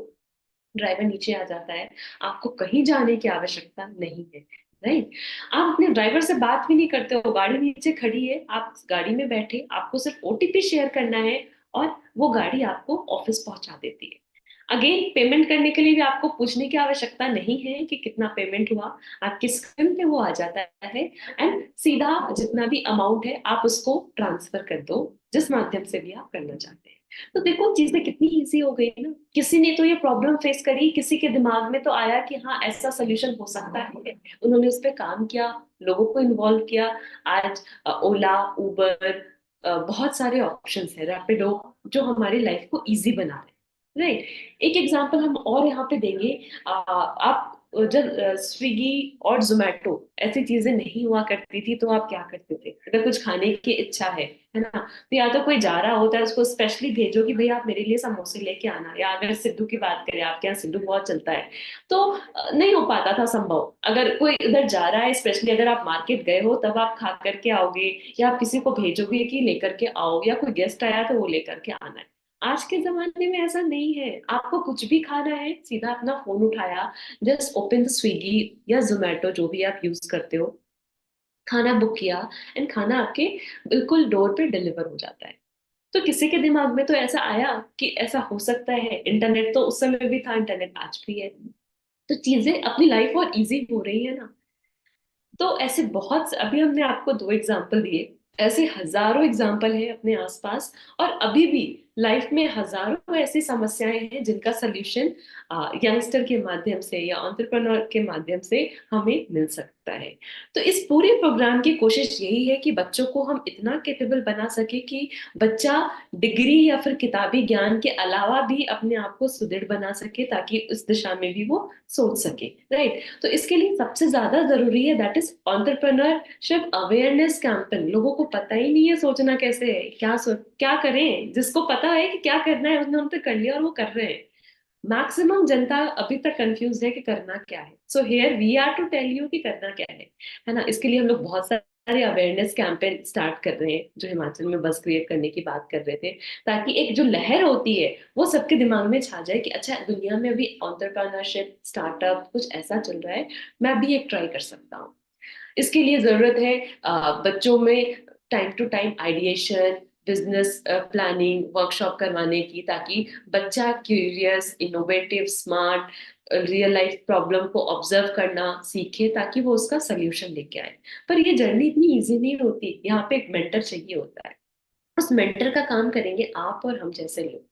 ड्राइवर नीचे आ जाता है, आपको कहीं जाने की आवश्यकता नहीं है, राइट? आप अपने ड्राइवर से बात भी नहीं करते हो, गाड़ी नीचे खड़ी है, आप गाड़ी में बैठे, आपको सिर्फ ओटीपी शेयर करना है और वो गाड़ी आपको ऑफिस पहुंचा देती है। अगेन पेमेंट करने के लिए भी आपको पूछने की आवश्यकता नहीं है कि कितना पेमेंट हुआ, आपकी स्क्रीन पे वो आ जाता है, एंड सीधा जितना भी अमाउंट है आप उसको ट्रांसफर कर दो, जिस माध्यम से भी आप करना चाहते हैं। तो देखो चीजें कितनी इजी हो गई ना। किसी ने तो ये प्रॉब्लम फेस करी, किसी के दिमाग में तो आया कि हाँ ऐसा सोल्यूशन हो सकता है, उन्होंने उस पर काम किया, लोगों को इन्वॉल्व किया। आज ओला उबर, बहुत सारे ऑप्शंस है, रैपिडो, जो हमारी लाइफ को इजी बना रहे हैं, राइट? एक एग्जांपल हम और यहाँ पे देंगे। आप जब स्विगी और जोमेटो ऐसी चीजें नहीं हुआ करती थी, तो आप क्या करते थे? अगर कुछ खाने की इच्छा है ना, तो या तो कोई जा रहा होता है, उसको स्पेशली भेजो कि भाई आप मेरे लिए समोसे लेके आना, या अगर सिद्धू की बात करें, आपके यहाँ सिद्धू बहुत चलता है, तो नहीं हो पाता था संभव। अगर कोई इधर जा रहा है, स्पेशली अगर आप मार्केट गए हो, तब आप खा करके आओगे, या आप किसी को भेजोगे कि लेकर के आओ, या कोई गेस्ट आया तो वो लेकर के आना है। आज के जमाने में ऐसा नहीं है। आपको कुछ भी खाना है, सीधा अपना फोन उठाया, जस्ट ओपन द स्विगी या जोमेटो, जो भी आप यूज करते हो, खाना बुक किया, एंड खाना आपके बिल्कुल डोर पे डिलीवर हो जाता है। तो किसी के दिमाग में तो ऐसा आया कि ऐसा हो सकता है? इंटरनेट तो उस समय भी था, इंटरनेट आज भी है। तो चीजें अपनी लाइफ और इजी हो रही है ना। तो ऐसे बहुत, अभी हमने आपको 2 एग्जाम्पल दिए, ऐसे हजारों एग्जाम्पल है अपने आसपास, और अभी भी लाइफ में हजारों ऐसी समस्याएं हैं जिनका सोल्यूशन यंगस्टर के माध्यम से या एंटरप्रेन्योर के माध्यम से हमें मिल सकता है। तो इस पूरे प्रोग्राम की कोशिश यही है कि बच्चों को हम इतना कैपेबल बना सके कि बच्चा डिग्री या फिर किताबी ज्ञान के अलावा भी अपने आप को सुदृढ़ बना सके, ताकि उस दिशा में भी वो सोच सके, राइट। तो इसके लिए सबसे ज्यादा जरूरी है that is entrepreneurship awareness campaign. लोगों को पता ही नहीं है सोचना कैसे है, क्या करें। जिसको पता है कि क्या करना है उसने तो कर लिया और वो कर रहे हैं। मैक्सिमम जनता अभी तक कंफ्यूज है कि करना क्या है। So here we are to tell you कि करना क्या है ना। इसके लिए हम लोग बहुत सारे अवेयरनेस कैंपेन स्टार्ट कर रहे हैं, जो हिमाचल में बस क्रिएट करने की बात कर रहे थे, ताकि एक जो लहर होती है वो सबके दिमाग में छा जाए कि अच्छा, दुनिया में अभी एंटरप्रेन्योरशिप स्टार्टअप कुछ ऐसा चल रहा है, मैं भी एक ट्राई कर सकता हूँ। इसके लिए जरूरत है बच्चों में time to time ideation, business planning workshop करवाने की, ताकि बच्चा curious, innovative, smart, real life problem को ऑब्जर्व करना सीखे, ताकि वो उसका सोल्यूशन लेके आए। पर ये जर्नी इतनी इजी नहीं होती, यहाँ पे एक मेंटर चाहिए होता है। उस मेंटर का काम करेंगे आप और हम जैसे लोग।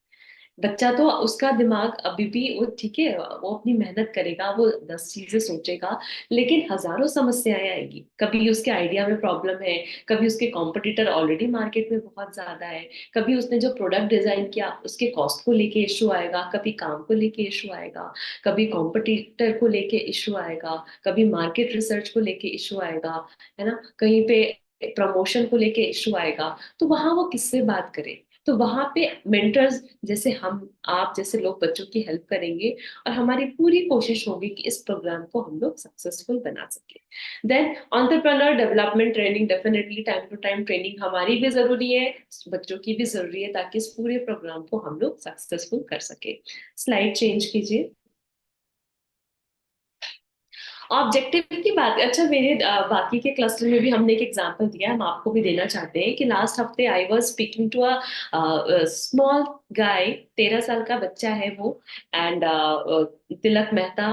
बच्चा तो उसका दिमाग अभी भी वो ठीक है, वो अपनी मेहनत करेगा, वो 10 चीजें सोचेगा, लेकिन हजारों समस्याएं आएगी। कभी उसके आइडिया में प्रॉब्लम है, कभी उसके कॉम्पिटिटर ऑलरेडी मार्केट में बहुत ज्यादा है, कभी उसने जो प्रोडक्ट डिजाइन किया उसके कॉस्ट को लेके इशू आएगा, कभी काम को लेके इशू आएगा, कभी कॉम्पिटिटर को लेके इशू आएगा, कभी मार्केट रिसर्च को लेके इशू आएगा, है ना, कहीं पे प्रमोशन को लेके इशू आएगा। तो वहां वो किससे बात करे? तो वहां पे मेंटर्स जैसे हम, आप जैसे लोग बच्चों की हेल्प करेंगे, और हमारी पूरी कोशिश होगी कि इस प्रोग्राम को हम लोग सक्सेसफुल बना सके। Then entrepreneur development training, definitely time to time training हमारी भी जरूरी है, बच्चों की भी जरूरी है, ताकि इस पूरे प्रोग्राम को हम लोग सक्सेसफुल कर सके। स्लाइड चेंज कीजिए। ऑब्जेक्टिव की बात, अच्छा मेरे बाकी के क्लस्टर में भी हमने एक एग्जांपल दिया, हम आपको भी देना चाहते हैं कि लास्ट हफ्ते I was speaking to a small guy, 13 साल का बच्चा है वो, एंड तिलक मेहता,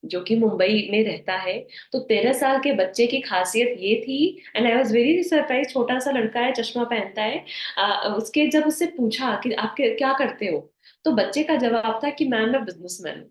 जो कि मुंबई में रहता है। तो 13 साल के बच्चे की खासियत ये थी, and I was very surprise, छोटा सा लड़का है, चश्मा पहनता है। उसके जब उससे पूछा कि आप क्या करते हो, तो बच्चे का जवाब था कि मैम मैं बिजनेसमैन हूँ।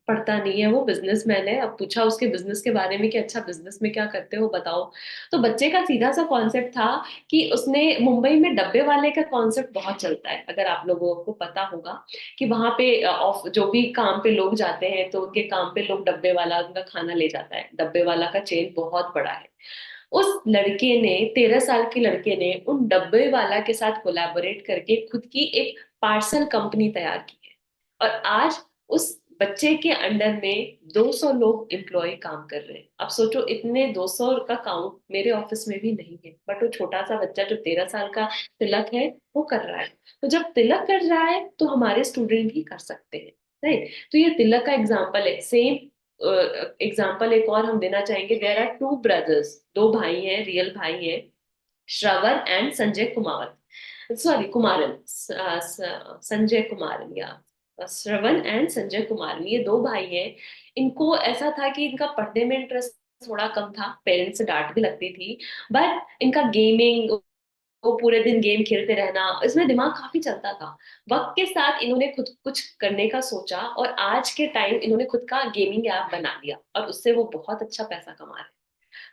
पढ़ता नहीं है, वो बिजनेसमैन है। अब पूछा उसके बिजनेस के बारे में कि अच्छा, बिजनेस में क्या करते हो बताओ। तो बच्चे का सीधा सा कॉन्सेप्ट था कि उसने, मुंबई में डब्बे वाले का कॉन्सेप्ट बहुत चलता है, अगर आप लोगों को पता होगा, कि वहां पे ऑफ जो भी काम पे लोग जाते हैं तो उनके काम पे लोग, डब्बे वाला उनका खाना ले जाता है, डब्बे वाला का चेन बहुत बड़ा है। उस लड़के ने, 13 साल के लड़के ने उन डब्बे वाला के साथ कोलैबोरेट करके खुद की एक पार्सल कंपनी तैयार की है। और आज उस बच्चे के अंडर में 200 लोग एम्प्लॉय काम कर रहे हैं। अब सोचो, इतने 200 का काउंट मेरे ऑफिस में भी नहीं है, बट वो छोटा सा बच्चा जो 13 साल का तिलक है, वो कर रहा है। तो जब तिलक कर रहा है तो हमारे स्टूडेंट भी कर सकते हैं, राइट। तो ये तिलक का एग्जाम्पल है। सेम एग्जाम्पल एक और हम देना चाहेंगे। देयर आर 2 ब्रदर्स, 2 भाई हैं, रियल भाई हैं, श्रवण एंड संजय कुमार, सॉरी कुमारन, संजय कुमारन, या श्रवण एंड संजय कुमारन, ये 2 भाई हैं। इनको ऐसा था कि इनका पढ़ने में इंटरेस्ट थोड़ा कम था, पेरेंट्स से डांट भी लगती थी, बट इनका गेमिंग, वो पूरे दिन गेम खेलते रहना, इसमें दिमाग काफी चलता था। वक्त के साथ इन्होंने खुद कुछ करने का सोचा, और आज के टाइम इन्होंने खुद का गेमिंग ऐप बना लिया, और उससे वो बहुत अच्छा पैसा कमा रहे हैं।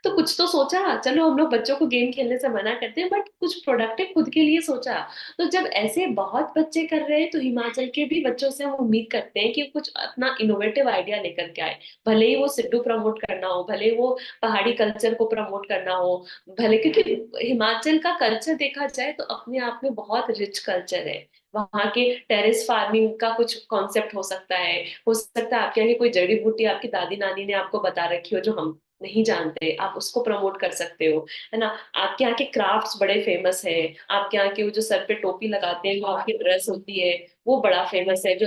तो कुछ तो सोचा, चलो हम लोग बच्चों को गेम खेलने से मना करते हैं, बट कुछ प्रोडक्टिव खुद के लिए सोचा। तो जब ऐसे बहुत बच्चे कर रहे हैं, तो हिमाचल के भी बच्चों से हम उम्मीद करते हैं कि कुछ अपना इनोवेटिव आइडिया लेकर के आए। भले ही वो सिड्डू प्रमोट करना हो, भले ही वो पहाड़ी कल्चर को प्रमोट करना हो, भले, क्योंकि हिमाचल का कल्चर देखा जाए तो अपने आप में बहुत रिच कल्चर है। वहाँ के टेरेस फार्मिंग का कुछ कॉन्सेप्ट हो सकता है आपके यहाँ की कोई जड़ी बूटी आपकी दादी नानी ने आपको बता रखी हो जो हम नहीं जानते, आप उसको प्रमोट कर सकते हो, है ना। आपके यहाँ के क्राफ्ट्स बड़े फेमस है, आपके यहाँ के वो जो सर पे टोपी लगाते हैं, जो आपकी ड्रेस होती है, वो बड़ा फेमस है। जो,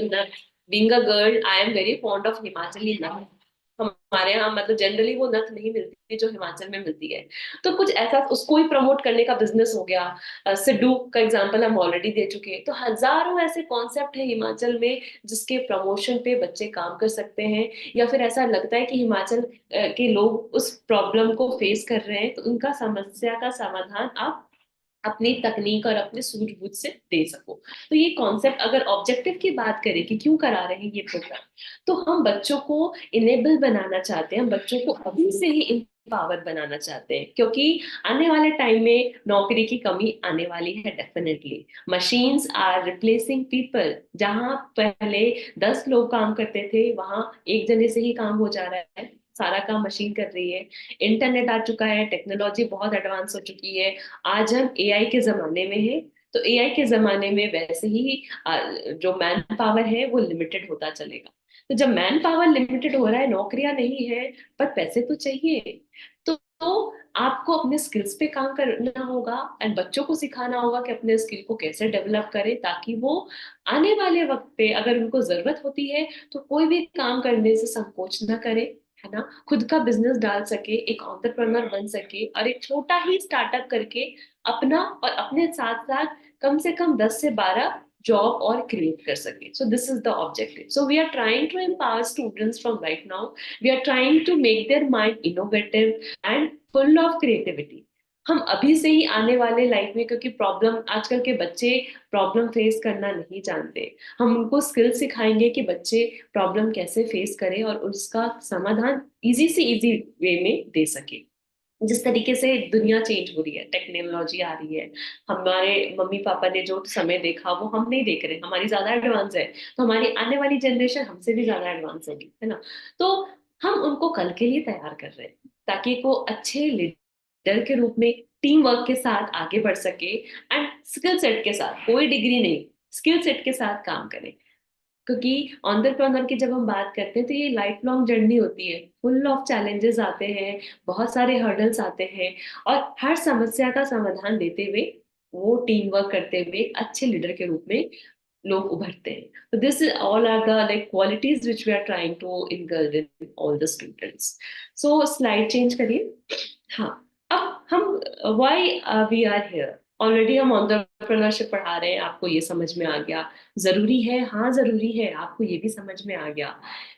being a girl, I am very fond of Himachali lehenga. हमारे यहाँ मतलब जनरली वो नथ नहीं मिलती जो हिमाचल में मिलती है। तो कुछ ऐसा उसको ही प्रमोट करने का बिजनेस हो गया। सिड्डू का एग्जांपल हम ऑलरेडी दे चुके हैं। तो हजारों ऐसे कॉन्सेप्ट है हिमाचल में जिसके प्रमोशन पे बच्चे काम कर सकते हैं। या फिर ऐसा लगता है कि हिमाचल के लोग उस प्रॉब्लम को फेस कर रहे हैं, तो उनका समस्या का समाधान आप अपनी तकनीक और अपने सूझबूझ से दे सको। तो ये कॉन्सेप्ट, अगर ऑब्जेक्टिव की बात करें कि क्यों करा रहे हैं ये प्रोग्राम, तो हम बच्चों को इनेबल बनाना चाहते हैं, हम बच्चों को अभी से ही पावर बनाना चाहते हैं, क्योंकि आने वाले टाइम में नौकरी की कमी आने वाली है definitely. Machines are replacing people. जहां पहले 10 लोग काम करते थे, वहां एक जने से ही काम हो जा रहा है, सारा काम मशीन कर रही है। इंटरनेट आ चुका है, टेक्नोलॉजी बहुत एडवांस हो चुकी है। आज हम एआई के जमाने में हैं। तो एआई के जमाने में वैसे ही जो मैन पावर है वो लिमिटेड होता चलेगा। तो जब मैन पावर लिमिटेड हो रहा है, नौकरियां नहीं है, पर पैसे तो चाहिए। तो आपको अपने स्किल्स पे काम करना होगा एंड बच्चों को सिखाना होगा कि अपने स्किल को कैसे डेवलप करें, ताकि वो आने वाले वक्त पे अगर उनको जरूरत होती है तो कोई भी काम करने से संकोच ना करे, है ना। खुद का बिजनेस डाल सके, एक एंटरप्रेन्योर बन सके, और एक छोटा ही स्टार्टअप करके अपना और अपने साथ साथ कम से कम 10 से 12 जॉब और क्रिएट कर सके। So this is the objective. So we are trying to empower students from right now. We are trying to make their mind innovative and full of creativity. हम अभी से ही आने वाले लाइफ में, क्योंकि प्रॉब्लम आजकल के बच्चे प्रॉब्लम फेस करना नहीं जानते, हम उनको स्किल सिखाएंगे कि बच्चे प्रॉब्लम कैसे फेस करें और उसका समाधान इजी से इजी वे में दे सके। जिस तरीके से दुनिया चेंज हो रही है, टेक्नोलॉजी आ रही है, हमारे मम्मी पापा ने जो समय देखा वो हम नहीं देख रहे, हमारी ज्यादा एडवांस है। तो हमारी आने वाली जनरेशन हमसे भी ज्यादा एडवांस होगी, है ना। तो हम उनको कल के लिए तैयार कर रहे हैं, ताकि वो अच्छे लीडर के रूप में टीम वर्क के साथ आगे बढ़ सके एंड स्किल सेट के साथ, कोई डिग्री नहीं, स्किल सेट के साथ काम करें। क्योंकि एंटरप्रेन्योर की जब हम बात करते हैं तो ये लाइफ लॉन्ग जर्नी होती है, फुल ऑफ चैलेंजेस आते हैं, बहुत सारे हर्डल्स आते हैं, और हर समस्या का समाधान देते हुए, वो टीम वर्क करते हुए एक अच्छे लीडर के रूप में लोग उभरते हैं। तो this is all are the like qualities which we are trying to inculcate in all the students. So slide change करिए। हाँ, अब हम why we are here, already हम एंटरप्रेन्योरशिप पढ़ा रहे हैं, आपको ये समझ में आ गया। जरूरी है, हाँ जरूरी है, आपको ये भी समझ में आ गया,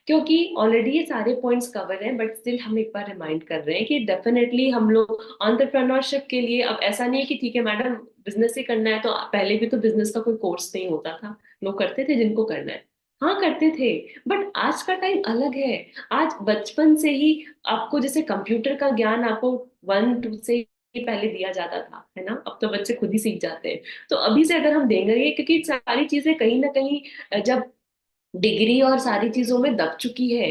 क्योंकि ऑलरेडी ये सारे पॉइंट्स कवर हैं, बट स्टिल हम एक बार रिमाइंड कर रहे हैं कि डेफिनेटली हम लोग एंटरप्रेन्योरशिप के लिए, अब ऐसा नहीं है कि ठीक है मैडम बिजनेस ही करना है, तो पहले भी तो बिजनेस का कोई कोर्स नहीं होता था, लोग करते थे जिनको करना है, हाँ करते थे। बट आज का टाइम अलग है। आज बचपन से ही आपको जैसे कंप्यूटर का ज्ञान आपको 1 2 से ही पहले दिया जाता था, है ना, अब तो बच्चे खुद ही सीख जाते हैं। तो अभी से अगर हम देंगे, क्योंकि सारी चीजें कहीं ना कहीं जब डिग्री और सारी चीजों में दब चुकी है,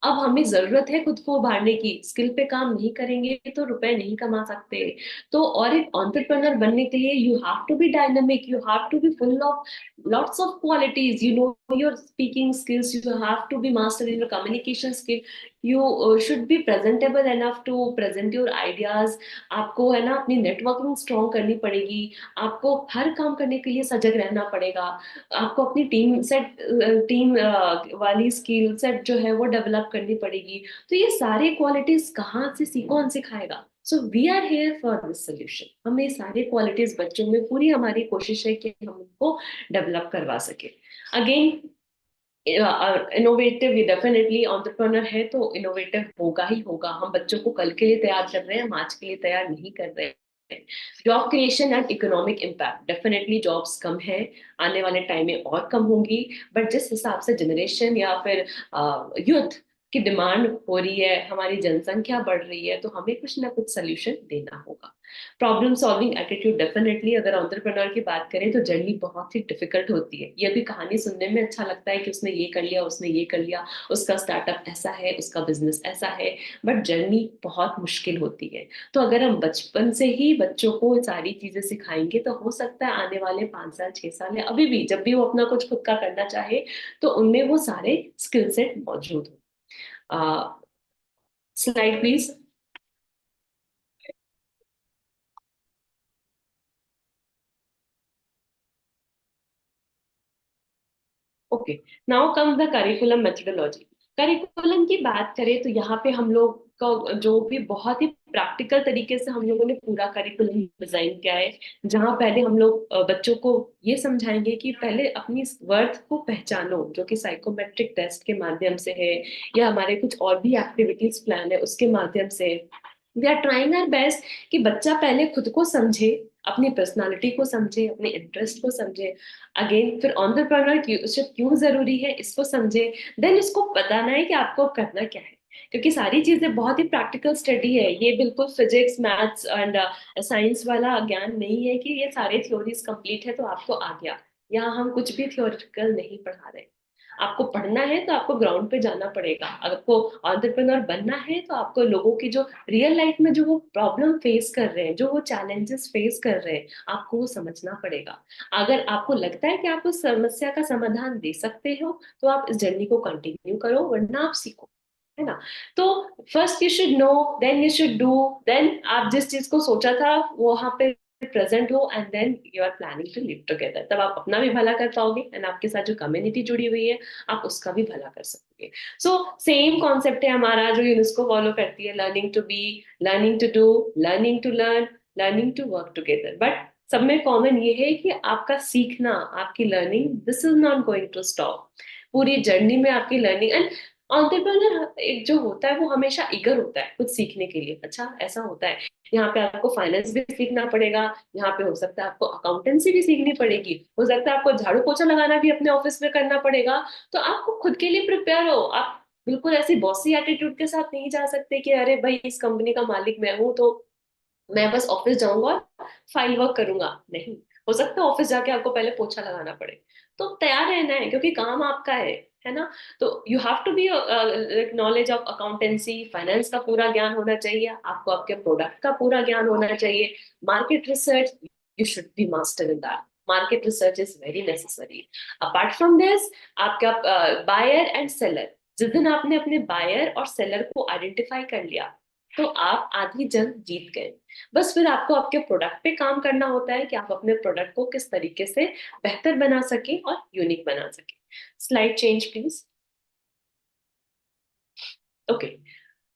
अब हमें जरूरत है खुद को उभारने की। स्किल पे काम नहीं करेंगे तो रुपए नहीं कमा सकते। तो और एक एंटरप्रेन्योर बनने के लिए you have to be dynamic, you have to be full of lots of qualities, you know, your speaking skills, you have to be master in your communication skill, you should be presentable enough to present your ideas। आपको है ना अपनी नेटवर्किंग स्ट्रॉन्ग करनी पड़ेगी, आपको हर काम करने के लिए सजग रहना पड़ेगा, आपको अपनी टीम वाली स्किल सेट जो है वो डेवलप करनी पड़ेगी। तो ये सारे क्वालिटीज कहाँ से कौन सिखाएगा? So we are here for this solution. हम ये सारे क्वालिटीज बच्चों में, पूरी हमारी कोशिश है कि हम उनको डेवलप करवा सके। अगेन इनोवेटिव, डेफिनेटली एंटरप्रेन्योर है तो इनोवेटिव होगा ही होगा। हम बच्चों को कल के लिए तैयार कर रहे हैं, हम आज के लिए तैयार नहीं कर रहे हैं। Job creation and economic impact, definitely jobs कम है, आने वाले टाइम में और कम होंगी। बट जिस हिसाब से जनरेशन या फिर यूथ की डिमांड हो रही है, हमारी जनसंख्या बढ़ रही है, तो हमें कुछ ना कुछ सोल्यूशन देना होगा। प्रॉब्लम सॉल्विंग एटीट्यूड, डेफिनेटली अगर एंटरप्रेन्योर की बात करें तो जर्नी बहुत ही डिफिकल्ट होती है। ये भी कहानी सुनने में अच्छा लगता है कि उसने ये कर लिया, उसने ये कर लिया, उसका स्टार्टअप ऐसा है, उसका बिजनेस ऐसा है, बट जर्नी बहुत मुश्किल होती है। तो अगर हम बचपन से ही बच्चों को सारी चीजें सिखाएंगे तो हो सकता है आने वाले 5 साल 6 साल या अभी भी जब भी वो अपना कुछ खुद का करना चाहे, तो उनमें वो सारे स्किल सेट मौजूद हो। Slide please. Okay, now comes the curriculum methodology. Curriculum की बात करें तो यहाँ पे हम लोग का जो भी बहुत ही प्रैक्टिकल तरीके से हम लोगों ने पूरा करिकुलम डिजाइन किया है, जहाँ पहले हम लोग बच्चों को ये समझाएंगे कि पहले अपनी वर्थ को पहचानो, जो कि साइकोमेट्रिक टेस्ट के माध्यम से है, या हमारे कुछ और भी एक्टिविटीज प्लान है उसके माध्यम से। We are trying our best कि बच्चा पहले खुद को समझे, अपनी पर्सनालिटी को समझे, अपने इंटरेस्ट को समझे, अगेन फिर एंटरप्रेन्योरशिप क्यों जरूरी है इसको समझे, देन इसको बताना है कि आपको करना क्या है। क्योंकि सारी चीजें बहुत ही प्रैक्टिकल स्टडी है, ये बिल्कुल फिजिक्स मैथ्स एंड साइंस वाला ज्ञान नहीं है कि ये सारे थ्योरीज कंप्लीट है तो आपको आ गया। यहाँ हम कुछ भी थ्योरेटिकल नहीं पढ़ा रहे। आपको पढ़ना है तो आपको ग्राउंड पे जाना पड़ेगा, अगर आपको एंटरप्रेन्योर बनना है तो आपको लोगों की जो रियल लाइफ में जो वो प्रॉब्लम फेस कर रहे हैं, जो वो चैलेंजेस फेस कर रहे हैं, आपको वो समझना पड़ेगा। अगर आपको लगता है कि आप उस समस्या का समाधान दे सकते हो तो आप इस जर्नी को कंटिन्यू करो, वरना आप सीखो, है ना। तो first you should know, then you should do, then आप जिस चीज को सोचा था वो वहां पे प्रेजेंट हो, and then you are planning to live together. तब आप अपना भी भला कर पाओगे एंड आपके साथ जो कम्युनिटी जुड़ी हुई है आप उसका भी भला कर सकोगे। सो सेम कॉन्सेप्ट है हमारा जो यूनेस्को फॉलो करती है, learning to be, learning to do, learning to learn, learning to work together. But सब में कॉमन ये है कि आपका सीखना, आपकी learning, this is not going to stop. पूरी जर्नी में आपकी लर्निंग, एंड एंटरप्रेन्योर एक जो होता है वो हमेशा ईगर होता है कुछ सीखने के लिए। अच्छा ऐसा होता है, यहाँ पे आपको फाइनेंस भी सीखना पड़ेगा, यहाँ पे हो सकता है आपको अकाउंटेंसी भी सीखनी पड़ेगी, हो सकता है आपको झाड़ू पोछा लगाना भी अपने ऑफिस में करना पड़ेगा। तो आपको खुद के लिए प्रिपेयर हो। आप बिल्कुल ऐसी बॉसी एटीट्यूड के साथ नहीं जा सकते कि अरे भाई इस कंपनी का मालिक मैं हूँ तो मैं बस ऑफिस जाऊंगा और फाइल वर्क करूंगा। नहीं, हो सकता है ऑफिस जाके आपको पहले पोछा लगाना पड़े। तो तैयार रहना है क्योंकि काम आपका है ना। तो you have to be knowledge of accountancy, finance का पूरा ज्ञान होना चाहिए आपको, आपके प्रोडक्ट का पूरा ज्ञान होना चाहिए, market research, you should be master in that. Market research is very necessary. Apart from this, आपका बायर एंड सेलर, जिस दिन आपने अपने बायर और सेलर को आइडेंटिफाई कर लिया तो आप आधी जंग जीत गए। बस फिर आपको आपके प्रोडक्ट पे काम करना होता है कि आप अपने प्रोडक्ट को किस तरीके से बेहतर बना सके और यूनिक बना सके। Slide change please. ओके,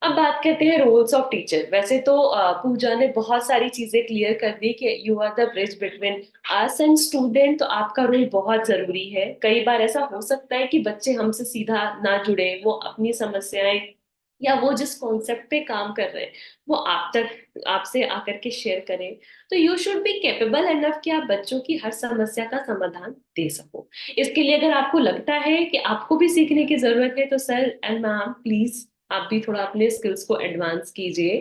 अब बात करते हैं रोल्स ऑफ टीचर। वैसे तो पूजा ने बहुत सारी चीजें क्लियर कर दी कि you are the bridge between us and student, तो आपका रोल बहुत जरूरी है। कई बार ऐसा हो सकता है कि बच्चे हमसे सीधा ना जुड़े, वो अपनी समस्याएं या वो जिस कॉन्सेप्ट पे काम कर रहे हैं वो आप तक आपसे आकर के शेयर करें। तो you should be capable enough कि आप बच्चों की हर समस्या का समाधान दे सको। इसके लिए अगर आपको लगता है कि आपको भी सीखने की जरूरत है तो सर एंड मैम प्लीज आप भी थोड़ा अपने स्किल्स को एडवांस कीजिए।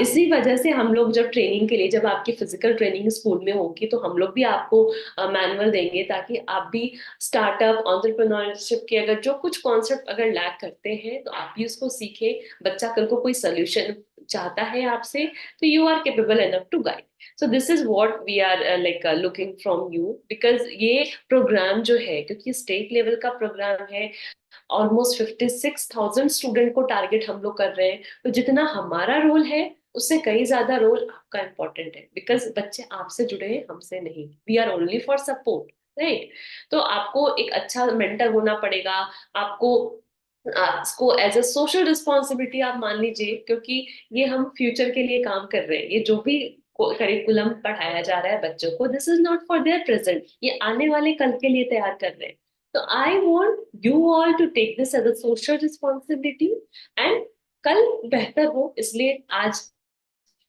इसी वजह से हम लोग जब ट्रेनिंग के लिए, जब आपकी फिजिकल ट्रेनिंग स्कूल में होगी तो हम लोग भी आपको मैनुअल देंगे ताकि आप भी स्टार्टअप एंटरप्रेन्योरशिप के अगर जो कुछ कॉन्सेप्ट अगर लैक करते हैं तो आप भी उसको सीखें। बच्चा कल को कोई सोल्यूशन चाहता है आपसे तो you are capable enough to guide. So this is what we are like looking from you, because ये प्रोग्राम जो है क्योंकि स्टेट लेवल का प्रोग्राम है, ऑलमोस्ट 56,000 स्टूडेंट को टारगेट हम लोग कर रहे हैं। तो जितना हमारा रोल है उससे कई ज्यादा रोल आपका इम्पोर्टेंट है, बिकॉज बच्चे आपसे जुड़े हैं, हमसे नहीं। We are only for support, right. तो आपको एक अच्छा मेंटर होना पड़ेगा। आपको इसको एज अ सोशल रिस्पॉन्सिबिलिटी आप मान लीजिए, क्योंकि ये हम फ्यूचर के लिए काम कर रहे हैं। ये जो भी करिकुलम पढ़ाया जा रहा है बच्चों को, this is not for their present, ये आने वाले कल के लिए तैयार कर रहे हैं। तो I want you all to take this as a social responsibility, and कल बेहतर हो, इसलिए आज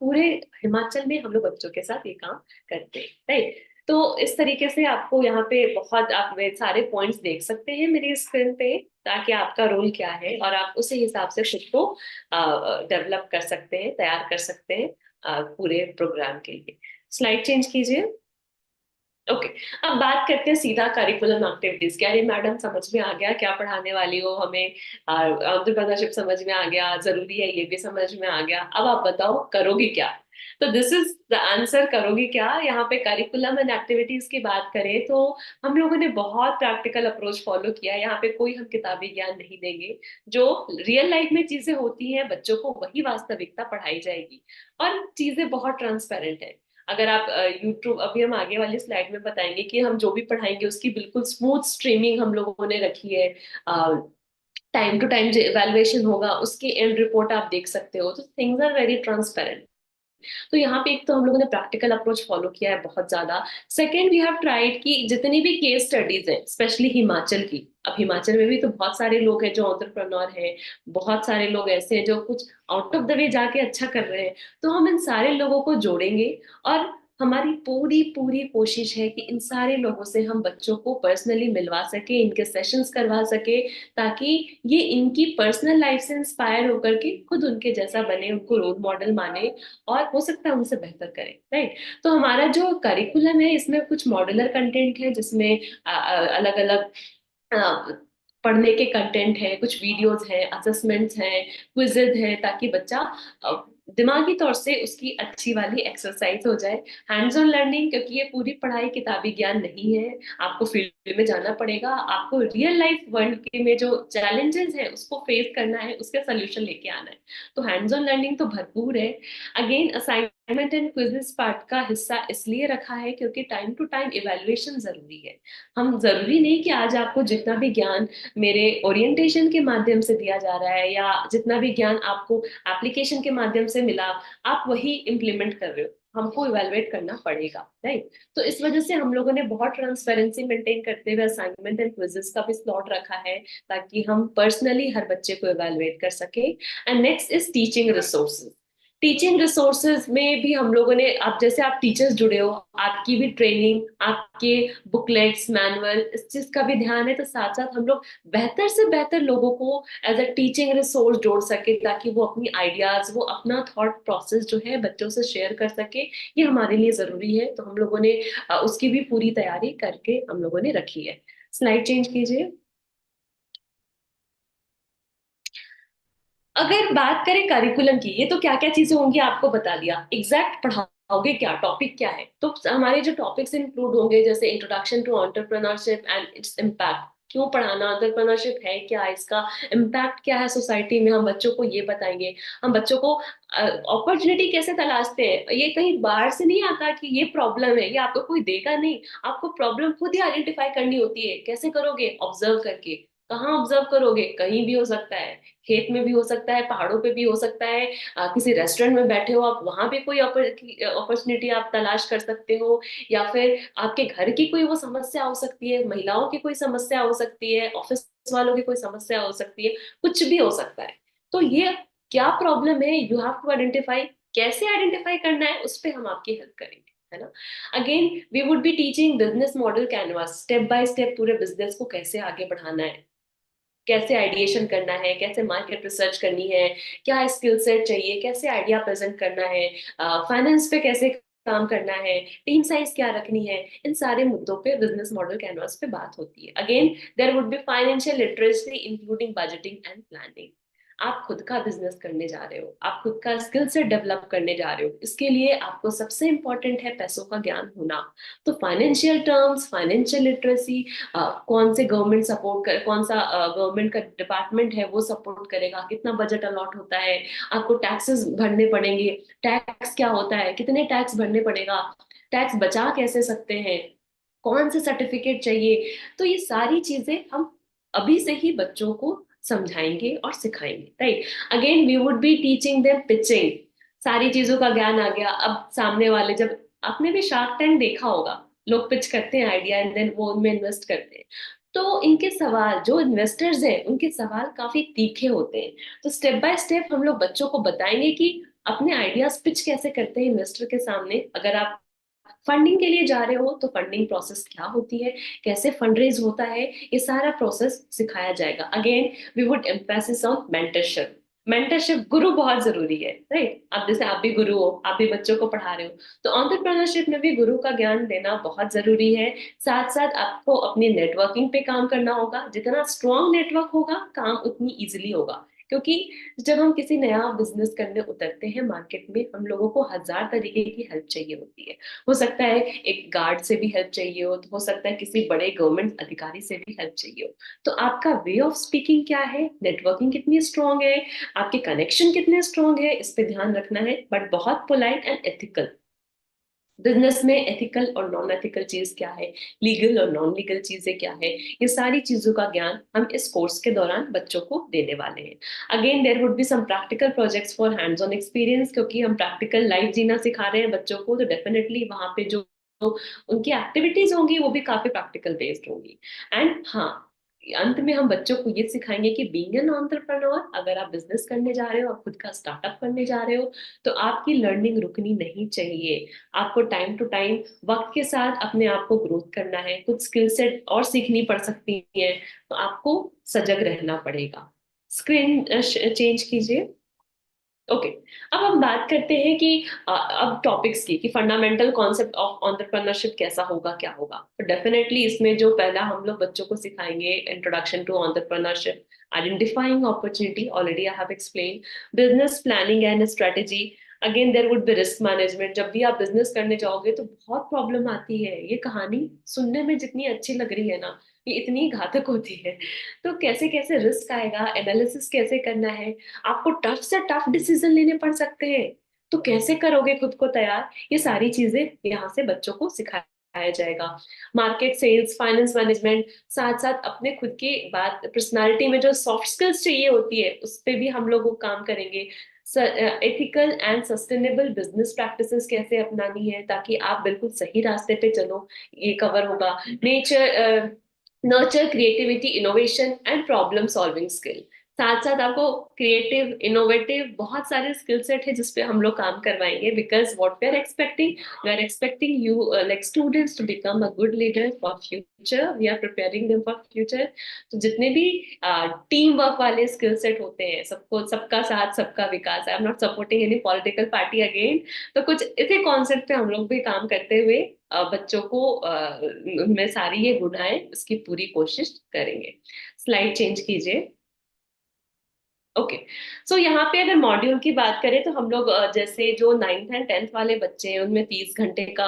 पूरे हिमाचल में हम लोग बच्चों के साथ ये काम करते हैं, राइट। तो इस तरीके से आपको यहाँ पे बहुत आप वे सारे पॉइंट्स देख सकते हैं मेरी स्क्रीन पे, ताकि आपका रोल क्या है और आप उसी हिसाब से खुद को डेवलप कर सकते हैं, तैयार कर सकते हैं पूरे प्रोग्राम के लिए। स्लाइड चेंज कीजिए। ओके, अब बात करते हैं सीधा करिकुलम एक्टिविटीज की। अरे मैडम समझ में आ गया क्या पढ़ाने वाली हो हमें, एंटरप्रेन्योरशिप समझ में आ गया, जरूरी है ये भी समझ में आ गया, अब आप बताओ करोगी क्या। तो दिस इज द आंसर, करोगी क्या। यहाँ पे करिकुलम एंड एक्टिविटीज की बात करें तो हम लोगों ने बहुत प्रैक्टिकल अप्रोच फॉलो किया है। यहाँ पे कोई हम किताबी ज्ञान नहीं देंगे, जो रियल लाइफ में चीजें होती हैं बच्चों को वही वास्तविकता पढ़ाई जाएगी, और चीजें बहुत ट्रांसपेरेंट है। अगर आप यूट्यूब, अभी हम आगे वाली स्लाइड में बताएंगे कि हम जो भी पढ़ाएंगे उसकी बिल्कुल स्मूथ स्ट्रीमिंग हम लोगों ने रखी है। टाइम टू टाइम जो इवेल्युएशन होगा उसकी एंड रिपोर्ट आप देख सकते हो, तो थिंग्स आर वेरी ट्रांसपेरेंट। तो यहाँ पे एक तो हम लोगों ने प्रैक्टिकल अप्रोच फॉलो किया है बहुत ज्यादा। सेकेंड, वी हैव ट्राइड कि जितनी भी केस स्टडीज हैं स्पेशली हिमाचल की, अब हिमाचल में भी तो बहुत सारे लोग हैं जो एंटरप्रेन्योर हैं, बहुत सारे लोग ऐसे हैं जो कुछ आउट ऑफ द वे जाके अच्छा कर रहे हैं, तो हम इन सारे लोगों को जोड़ेंगे। और हमारी पूरी पूरी कोशिश है कि इन सारे लोगों से हम बच्चों को पर्सनली मिलवा सके, इनके सेशंस करवा सके, ताकि ये इनकी पर्सनल लाइफ से इंस्पायर होकर के खुद उनके जैसा बने, उनको रोल मॉडल माने, और हो सकता है उनसे बेहतर करें, राइट। तो हमारा जो करिकुलम है इसमें कुछ मॉड्यूलर कंटेंट है, जिसमें अलग अलग पढ़ने के कंटेंट है, कुछ वीडियोस हैं, असेसमेंट्स हैं, क्विजेज हैं, ताकि बच्चा दिमागी तौर से उसकी अच्छी वाली एक्सरसाइज हो जाए। हैंड्स ऑन लर्निंग, क्योंकि ये पूरी पढ़ाई किताबी ज्ञान नहीं है, आपको फील्ड में जाना पड़ेगा, आपको रियल लाइफ वर्ल्ड के में जो चैलेंजेस हैं उसको फेस करना है, उसके सोल्यूशन लेके आना है। तो हैंड्स ऑन लर्निंग तो भरपूर है। Again assignment and quizzes part का हिस्सा इसलिए रखा है क्योंकि टाइम टू टाइम इवेल्युएशन जरूरी है। हम जरूरी नहीं कि आज आपको जितना भी ज्ञान मेरे ओरिएंटेशन के माध्यम से दिया जा रहा है, या जितना भी ज्ञान आपको एप्लीकेशन के माध्यम से मिला, आप वही इम्प्लीमेंट कर रहे हो। हमको इवेलुएट करना पड़ेगा, राइट। तो इस वजह से हम लोगों ने बहुत ट्रांसपेरेंसी मेंटेन करते हुए असाइनमेंट एंड क्विजेस का भी स्लॉट रखा है, ताकि हम पर्सनली हर बच्चे को इवेलुएट कर सके। And next is teaching resources. Teaching resources में भी हम लोगों ने, आप जैसे आप टीचर्स जुड़े हो, आपकी भी ट्रेनिंग, आपके बुकलेट्स, मैनुअल, इस चीज का भी ध्यान है, तो साथ साथ हम लोग बेहतर से बेहतर लोगों को एज अ टीचिंग रिसोर्स जोड़ सके, ताकि वो अपनी आइडियाज, वो अपना थॉट प्रोसेस जो है बच्चों से शेयर कर सके। ये हमारे लिए जरूरी है, तो हम लोगों ने उसकी भी पूरी तैयारी करके हम लोगों ने रखी है। स्लाइड चेंज कीजिए। अगर बात करें करिकुलम की, ये तो क्या क्या चीजें होंगी आपको बता दिया, एग्जैक्ट पढ़ाओगे क्या, टॉपिक क्या है, तो हमारे जो टॉपिक्स इंक्लूड होंगे जैसे introduction to entrepreneurship and its impact, क्यों पढ़ाना, एंटरप्रेन्योरशिप है क्या, इसका इम्पैक्ट क्या है सोसाइटी में, हम बच्चों को ये बताएंगे। हम बच्चों को अपॉर्चुनिटी कैसे तलाशते हैं, ये कहीं बाहर से नहीं आता कि ये प्रॉब्लम है, ये आपको कोई देगा नहीं, आपको प्रॉब्लम खुद ही आइडेंटिफाई करनी होती है। कैसे करोगे, ऑब्जर्व करके। कहाँ ऑब्जर्व करोगे, कहीं भी हो सकता है, खेत में भी हो सकता है, पहाड़ों पे भी हो सकता है, किसी रेस्टोरेंट में बैठे हो आप, वहां पे कोई अपॉर्चुनिटी आप तलाश कर सकते हो, या फिर आपके घर की कोई वो समस्या हो सकती है, महिलाओं की कोई समस्या हो सकती है, ऑफिस वालों की कोई समस्या हो सकती है, कुछ भी हो सकता है। तो ये क्या प्रॉब्लम है, यू हैव टू आइडेंटिफाई। कैसे आइडेंटिफाई करना है, उस पे हम आपकी हेल्प करेंगे, है ना। Again we would be teaching business model canvas, step by step पूरे बिजनेस को कैसे आगे बढ़ाना है, कैसे आइडिएशन करना है, कैसे मार्केट रिसर्च करनी है, क्या स्किल सेट चाहिए, कैसे आइडिया प्रेजेंट करना है, फाइनेंस पे कैसे काम करना है, टीम साइज क्या रखनी है, इन सारे मुद्दों पे बिजनेस मॉडल कैनवास पे बात होती है। Again there would be financial literacy including budgeting and planning. आप खुद का बिजनेस करने जा रहे हो, आप खुद का स्किल सेट डेवलप करने जा रहे हो, इसके लिए आपको सबसे इंपॉर्टेंट है पैसों का ज्ञान होना। तो फाइनेंशियल टर्म्स, फाइनेंशियल लिटरेसी, कौन से गवर्नमेंट सपोर्ट कर, कौन सा गवर्नमेंट का डिपार्टमेंट है वो सपोर्ट करेगा, कितना बजट अलॉट होता है, आपको टैक्सेस भरने पड़ेंगे, टैक्स क्या होता है, कितने टैक्स भरने पड़ेगा, टैक्स बचा कैसे सकते हैं, कौन से सर्टिफिकेट चाहिए। तो ये सारी चीजें हम अभी से ही बच्चों को समझाएंगे और सिखाएंगे, right. Again we would be teaching them pitching. सारी चीजों का ज्ञान आ गया, अब सामने वाले, जब आपने भी शार्क टैंक देखा होगा, लोग पिच करते हैं आइडिया एंड देन वो उनमें इन्वेस्ट करते हैं, तो इनके सवाल, जो इन्वेस्टर्स हैं उनके सवाल काफी तीखे होते हैं। तो स्टेप बाय स्टेप हम लोग बच्चों को बताएंगे कि अपने आइडियाज पिच कैसे करते हैं इन्वेस्टर के सामने। अगर आप फंडिंग के लिए जा रहे हो तो फंडिंग प्रोसेस क्या होती है, कैसे फंड रेज होता है, ये सारा प्रोसेस सिखाया जाएगा। Again we would emphasis on mentorship. Mentorship, गुरु बहुत जरूरी है, राइट। अब जैसे आप भी गुरु हो, आप भी बच्चों को पढ़ा रहे हो, तो एंटरप्रेन्योरशिप में भी गुरु का ज्ञान देना बहुत जरूरी है। साथ साथ आपको अपनी नेटवर्किंग पे काम करना होगा, जितना स्ट्रॉन्ग नेटवर्क होगा काम उतनी इजिली होगा। क्योंकि जब हम किसी नया बिजनेस करने उतरते हैं मार्केट में, हम लोगों को हजार तरीके की हेल्प चाहिए होती है। हो सकता है एक गार्ड से भी हेल्प चाहिए हो सकता है किसी बड़े गवर्नमेंट अधिकारी से भी हेल्प चाहिए हो। तो आपका वे ऑफ स्पीकिंग क्या है, नेटवर्किंग कितनी स्ट्रांग है, आपके कनेक्शन कितने स्ट्रांग है, इस पे ध्यान रखना है, बट बहुत पोलाइट एंड एथिकल। बिजनेस में एथिकल और नॉन एथिकल चीज क्या है, लीगल और नॉन लीगल चीजें क्या है, ये सारी चीजों का ज्ञान हम इस कोर्स के दौरान बच्चों को देने वाले हैं। Again there would be some practical projects for hands on experience, क्योंकि हम प्रैक्टिकल लाइफ जीना सिखा रहे हैं बच्चों को, तो डेफिनेटली वहां पे जो उनकी एक्टिविटीज होंगी वो भी काफी प्रैक्टिकल बेस्ड होंगी। एंड हाँ, अंत में हम बच्चों को ये सिखाएंगे कि बीइंग एन एंटरप्रेन्योर, अगर आप बिजनेस करने जा रहे हो, आप खुद का स्टार्टअप करने जा रहे हो, तो आपकी लर्निंग रुकनी नहीं चाहिए। आपको टाइम टू टाइम वक्त के साथ अपने आप को ग्रोथ करना है, कुछ स्किल सेट और सीखनी पड़ सकती है, तो आपको सजग रहना पड़ेगा। स्क्रीन चेंज कीजिए। ओके, अब हम बात करते हैं कि अब टॉपिक्स की, कि फंडामेंटल कॉन्सेप्ट ऑफ एंटरप्रेन्योरशिप कैसा होगा, क्या होगा। तो डेफिनेटली इसमें जो पहला हम लोग बच्चों को सिखाएंगे, introduction to entrepreneurship, identifying opportunity, already I have explain, business planning and strategy. Again there would be risk management. जब भी आप बिजनेस करने जाओगे तो बहुत प्रॉब्लम आती है, ये कहानी सुनने में जितनी अच्छी लग रही है ना, ये इतनी घातक होती है। तो कैसे कैसे रिस्क आएगा, एनालिसिस कैसे करना है, आपको टफ से टफ डिसीजन लेने पड़ सकते हैं, तो कैसे करोगे खुद को तैयार, ये सारी चीजें यहाँ से बच्चों को सिखाया जाएगा। मार्केट, सेल्स, फाइनेंस मैनेजमेंट, साथ साथ अपने खुद की बात, पर्सनालिटी में जो सॉफ्ट स्किल्स चाहिए होती है उस पे भी हम लोग वो काम करेंगे। Ethical and sustainable business practices कैसे अपनानी है ताकि आप बिल्कुल सही रास्ते पे चलो, ये कवर होगा। Nature, nurture creativity, innovation and problem solving skill. साथ साथ आपको क्रिएटिव, इनोवेटिव बहुत सारे स्किल सेट है जिसपे हम लोग काम करवाएंगे, because what we are expecting you like students to become a good leader for future, we are preparing them for future. तो जितने भी टीम वर्क वाले स्किल सेट होते हैं, सबको, सबका साथ सबका विकास, I am not supporting any political party again, तो कुछ इसी कॉन्सेप्ट पे हम लोग भी काम करते हुए बच्चों को में सारी ये गुण आए उसकी पूरी कोशिश करेंगे। स्लाइड चेंज कीजिए। ओके, सो यहाँ पे अगर मॉड्यूल की बात करें तो हम लोग जैसे जो 9th एंड 10th वाले बच्चे हैं उनमें 30 घंटे का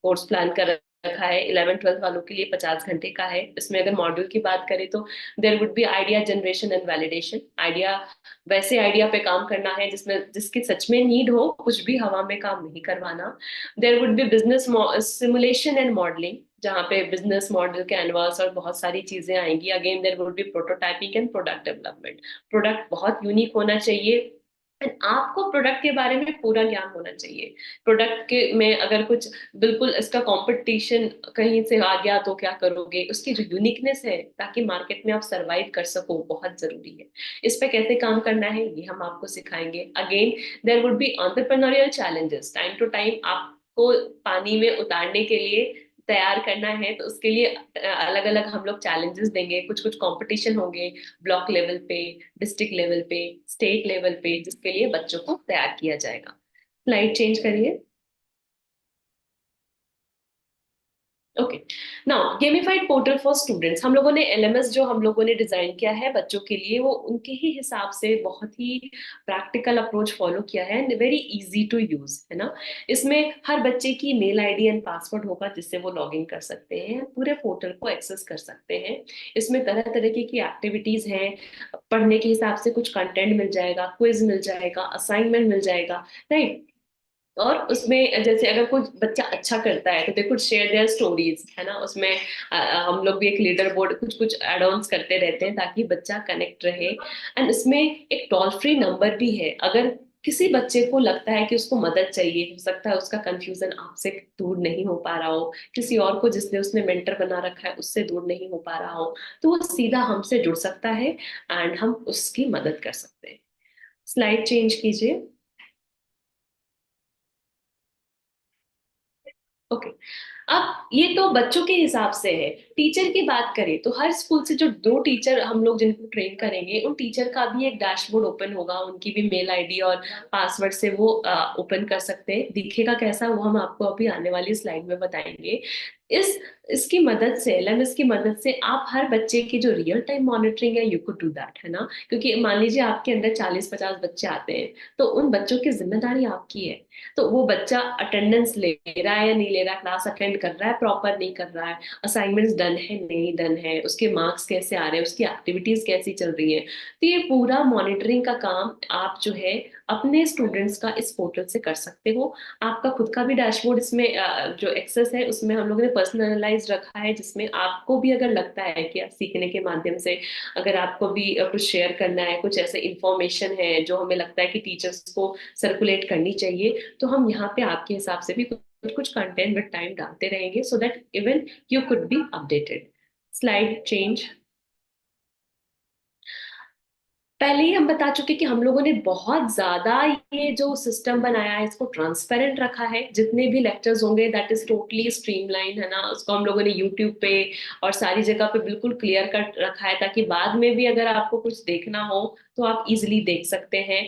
कोर्स प्लान कर रखा है, 11th 12th वालों के लिए 50 घंटे का है। इसमें अगर मॉड्यूल की बात करें तो there would be idea generation and validation. Idea, वैसे आइडिया पे काम करना है जिसमें जिसकी सच में नीड हो, कुछ भी हवा में काम नहीं करवाना। There would be business simulation and modelling, जहाँ पे बिजनेस मॉडल, कैनवास और बहुत सारी चीजें आएंगी। Again there would be prototyping and product development. Product बहुत यूनिक होना चाहिए एंड आपको प्रोडक्ट के बारे में पूरा ज्ञान होना चाहिए। प्रोडक्ट के में अगर कुछ बिल्कुल इसका कंपटीशन कहीं से आ गया तो क्या करोगे, उसकी जो यूनिकनेस है ताकि मार्केट में आप सरवाइव कर सको, बहुत जरूरी है। इस पे कैसे काम करना है ये हम आपको सिखाएंगे। Again there would be entrepreneurial challenges, time to time आपको पानी में उतारने के लिए तैयार करना है, तो उसके लिए अलग अलग हम लोग चैलेंजेस देंगे, कुछ कुछ कंपटीशन होंगे ब्लॉक लेवल पे, डिस्ट्रिक्ट लेवल पे, स्टेट लेवल पे, जिसके लिए बच्चों को तैयार किया जाएगा। स्लाइड चेंज करिए। Okay, now gamified portal for students, हम लोगों ने एलएमएस जो हम लोगों ने डिजाइन किया है बच्चों के लिए, वो उनके ही हिसाब से बहुत ही प्रैक्टिकल अप्रोच फॉलो किया है and very easy to use, है ना। इसमें हर बच्चे की मेल आईडी एंड पासवर्ड होगा जिससे वो लॉग इन कर सकते हैं, पूरे पोर्टल को एक्सेस कर सकते हैं। इसमें तरह तरह की एक्टिविटीज हैं, पढ़ने के हिसाब से कुछ कंटेंट मिल जाएगा, क्विज मिल जाएगा, असाइनमेंट मिल जाएगा, राइट। और उसमें जैसे अगर कोई बच्चा अच्छा करता है तो they could share their stories, है ना। उसमें हम लोग भी एक लीडर बोर्ड, कुछ कुछ एड ऑन्स करते रहते हैं ताकि बच्चा कनेक्ट रहे। एंड इसमें एक टोल फ्री नंबर भी है, अगर किसी बच्चे को लगता है कि उसको मदद चाहिए, हो सकता है उसका कंफ्यूजन आपसे दूर नहीं हो पा रहा हो, किसी और को जिसने उसने मेंटर बना रखा है उससे दूर नहीं हो पा रहा हो, तो वो सीधा हमसे जुड़ सकता है एंड हम उसकी मदद कर सकते हैं। स्लाइड चेंज कीजिए। ओके, अब ये तो बच्चों के हिसाब से है। टीचर की बात करें तो हर स्कूल से जो 2 टीचर हम लोग जिनको ट्रेन करेंगे, उन टीचर का भी एक डैशबोर्ड ओपन होगा, उनकी भी मेल आईडी और पासवर्ड से वो ओपन कर सकते हैं। दिखेगा कैसा वो हम आपको अभी आने वाली स्लाइड में बताएंगे। इस इसकी मदद से, एलएमएस की मदद से आप हर बच्चे की जो रियल टाइम मॉनिटरिंग है, यू कुड डू दैट, है ना। क्योंकि मान लीजिए आपके अंदर 40-50 बच्चे आते हैं, तो उन बच्चों की जिम्मेदारी आपकी है। तो वो बच्चा अटेंडेंस ले रहा है या नहीं ले रहा, क्लास अटेंड अटेंड कर रहा है, प्रॉपर नहीं कर रहा है, असाइनमेंट्स डन है नहीं डन है, उसके मार्क्स कैसे आ रहे हैं, उसकी एक्टिविटीज कैसी चल रही है। तो ये पूरा मॉनिटरिंग का काम आप जो है अपने स्टूडेंट्स का इस पोर्टल से कर सकते हो। आपका खुद का भी डैशबोर्ड इसमें जो एक्सेस है उसमें हम लोगों ने पर्सनलाइज रखा है, जिसमें आपको भी अगर लगता है कि आप सीखने के माध्यम से अगर आपको भी कुछ शेयर करना है, कुछ ऐसे इंफॉर्मेशन है जो हमें लगता है कि टीचर्स को सर्कुलेट करनी चाहिए, तो हम यहाँ पे आपके हिसाब से भी कुछ कुछ कंटेंट विद टाइम डालते रहेंगे, so that even you could be updated. Slide change. पहले ही हम बता चुके कि हम लोगों ने बहुत ज्यादा ये जो सिस्टम बनाया है इसको ट्रांसपेरेंट रखा है। जितने भी लेक्चर्स होंगे दैट इज टोटली स्ट्रीमलाइन, है ना, उसको हम लोगों ने यूट्यूब पे और सारी जगह पे बिल्कुल क्लियर कट रखा है, ताकि बाद में भी अगर आपको कुछ देखना हो तो आप इजिली देख सकते हैं।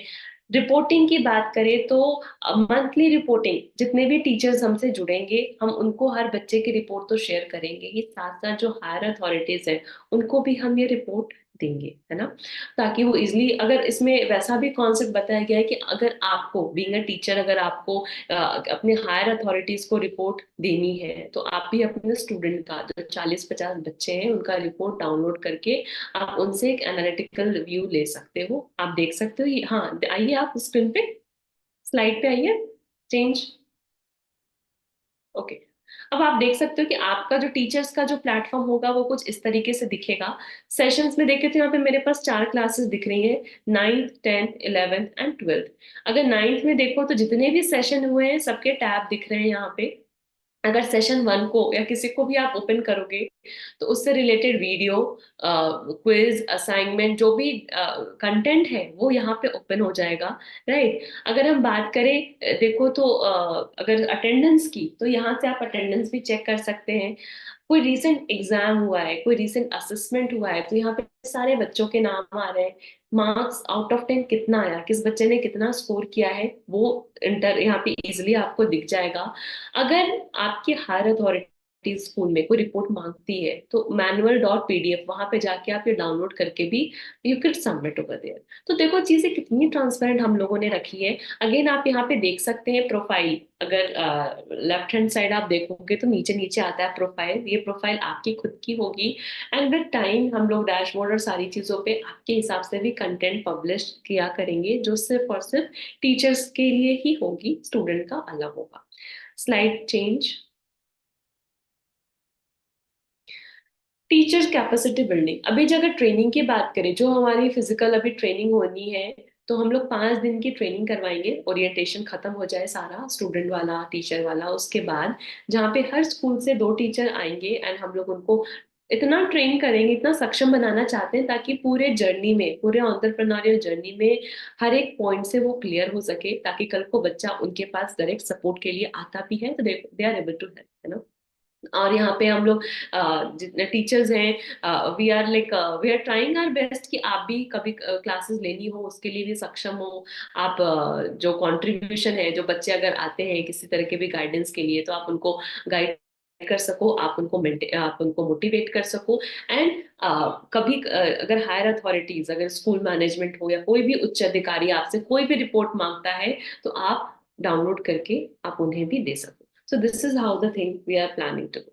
रिपोर्टिंग की बात करें तो मंथली रिपोर्टिंग, जितने भी टीचर्स हमसे जुड़ेंगे हम उनको हर बच्चे की रिपोर्ट तो शेयर करेंगे ही, साथ साथ जो हायर अथॉरिटीज हैं उनको भी हम ये रिपोर्ट देंगे, है ना, ताकि वो इजिली, अगर इसमें वैसा भी कॉन्सेप्ट बताया गया है कि अगर आपको बीइंग अ टीचर अगर आपको अपने हायर अथॉरिटीज को रिपोर्ट देनी है तो आप भी अपने स्टूडेंट का जो 40-50 बच्चे हैं उनका रिपोर्ट डाउनलोड करके आप उनसे एक एनालिटिकल व्यू ले सकते हो। आप देख सकते हो हाँ, आइए आप स्क्रीन पे, स्लाइड पे आइए। चेंज। ओके। अब आप देख सकते हो कि आपका जो टीचर्स का जो प्लेटफॉर्म होगा वो कुछ इस तरीके से दिखेगा। सेशंस में देखे तो यहाँ पे मेरे पास 4 क्लासेस दिख रही हैं, 9th 10th 11th and 12th। अगर 9th में देखो तो जितने भी सेशन हुए हैं सबके टैब दिख रहे हैं यहाँ पे। अगर सेशन 1 को या किसी को भी आप ओपन करोगे तो उससे रिलेटेड वीडियो, क्विज, असाइनमेंट, जो भी कंटेंट है वो यहाँ पे ओपन हो जाएगा। राइट। अगर हम बात करें देखो तो अगर अटेंडेंस की, तो यहाँ से आप अटेंडेंस भी चेक कर सकते हैं। कोई रीसेंट एग्जाम हुआ है, कोई रीसेंट असेसमेंट हुआ है, तो यहाँ पे सारे बच्चों के नाम आ रहे हैं। मार्क्स आउट ऑफ 10 कितना आया, किस बच्चे ने कितना स्कोर किया है, वो इंटर यहाँ पे इजिली आपको दिख जाएगा। अगर आपकी हायर अथॉरिटी स्कूल में कोई रिपोर्ट मांगती है तो manual.pdf वहां पे जाके आप ये डाउनलोड करके भी you can submit over there. तो देखो चीजें कितनी ट्रांसपेरेंट हम लोगों ने रखी है। अगेन आप यहाँ पे देख सकते हैं प्रोफाइल, अगर लेफ्ट हैंड साइड आप देखोगे तो नीचे नीचे आता है प्रोफाइल, ये प्रोफाइल आपकी खुद की होगी। एंड विद टाइम हम लोग डैशबोर्ड और सारी चीजों पे आपके हिसाब से भी कंटेंट पब्लिश किया करेंगे, जो सिर्फ और सिर्फ टीचर्स के लिए ही होगी, स्टूडेंट का अलग होगा। Slide change. Teachers capacity building, अभी जो अगर ट्रेनिंग की बात करें, जो हमारी फिजिकल अभी ट्रेनिंग होनी है, तो हम लोग 5 दिन की ट्रेनिंग करवाएंगे, ओरिएंटेशन खत्म हो जाए सारा स्टूडेंट वाला टीचर वाला, उसके बाद जहाँ पे हर स्कूल से 2 टीचर आएंगे एंड हम लोग उनको इतना ट्रेन करेंगे, इतना सक्षम बनाना चाहते हैं ताकि पूरे जर्नी में, पूरे एंटरप्रेन्योरियल जर्नी में हर एक पॉइंट से वो क्लियर हो सके, ताकि कल को बच्चा उनके पास डायरेक्ट सपोर्ट के लिए आता भी है तो they are able to help, है ना। और यहाँ पे हम लोग जितने टीचर्स हैं we are trying our best कि आप भी कभी क्लासेस लेनी हो उसके लिए भी सक्षम हो। आप जो कंट्रीब्यूशन है, जो बच्चे अगर आते हैं किसी तरह के भी गाइडेंस के लिए, तो आप उनको गाइड कर सको, आप उनको मोटिवेट कर सको। एंड कभी अगर हायर अथॉरिटीज, अगर स्कूल मैनेजमेंट हो या कोई भी उच्च अधिकारी आपसे कोई भी रिपोर्ट मांगता है तो आप डाउनलोड करके आप उन्हें भी दे सको। So this is how the thing we are planning to do.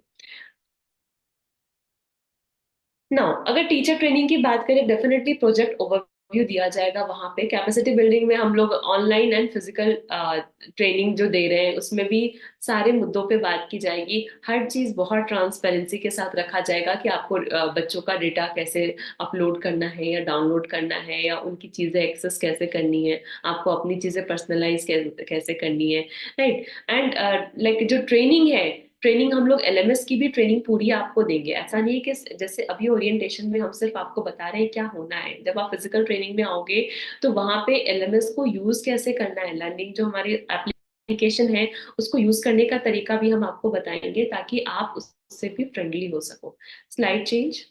Now अगर टीचर ट्रेनिंग की बात करें, डेफिनेटली प्रोजेक्ट ओवरव्यू दिया जाएगा वहां पे। कैपेसिटी बिल्डिंग में हम लोग ऑनलाइन एंड फिजिकल ट्रेनिंग जो दे रहे हैं उसमें भी सारे मुद्दों पे बात की जाएगी। हर चीज बहुत ट्रांसपेरेंसी के साथ रखा जाएगा कि आपको बच्चों का डेटा कैसे अपलोड करना है या डाउनलोड करना है, या उनकी चीजें एक्सेस कैसे करनी है, आपको अपनी चीजें पर्सनलाइज कैसे करनी है। राइट। एंड लाइक जो ट्रेनिंग है, ट्रेनिंग हम लोग एलएमएस की भी ट्रेनिंग पूरी आपको देंगे। ऐसा नहीं है कि जैसे अभी ओरिएंटेशन में हम सिर्फ आपको बता रहे हैं क्या होना है, जब आप फिजिकल ट्रेनिंग में आओगे तो वहां पे एलएमएस को यूज कैसे करना है, लर्निंग जो हमारी एप्लीकेशन है उसको यूज करने का तरीका भी हम आपको बताएंगे, ताकि आप उससे भी फ्रेंडली हो सको। Slide change.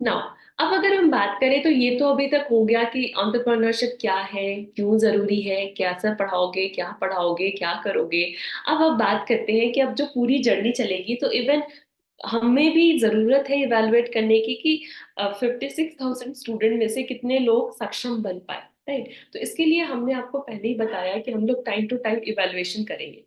नाउ अब अगर हम बात करें तो ये तो अभी तक हो गया कि एंटरप्रेन्योरशिप क्या है, क्यों जरूरी है, कैसा पढ़ाओगे, क्या पढ़ाओगे, क्या करोगे। अब बात करते हैं कि अब जो पूरी जर्नी चलेगी तो इवन हमें भी जरूरत है इवेलुएट करने की कि 56,000 स्टूडेंट में से कितने लोग सक्षम बन पाए। राइट। तो इसके लिए हमने आपको पहले ही बताया कि हम लोग टाइम टू टाइम इवेल्युएशन करेंगे।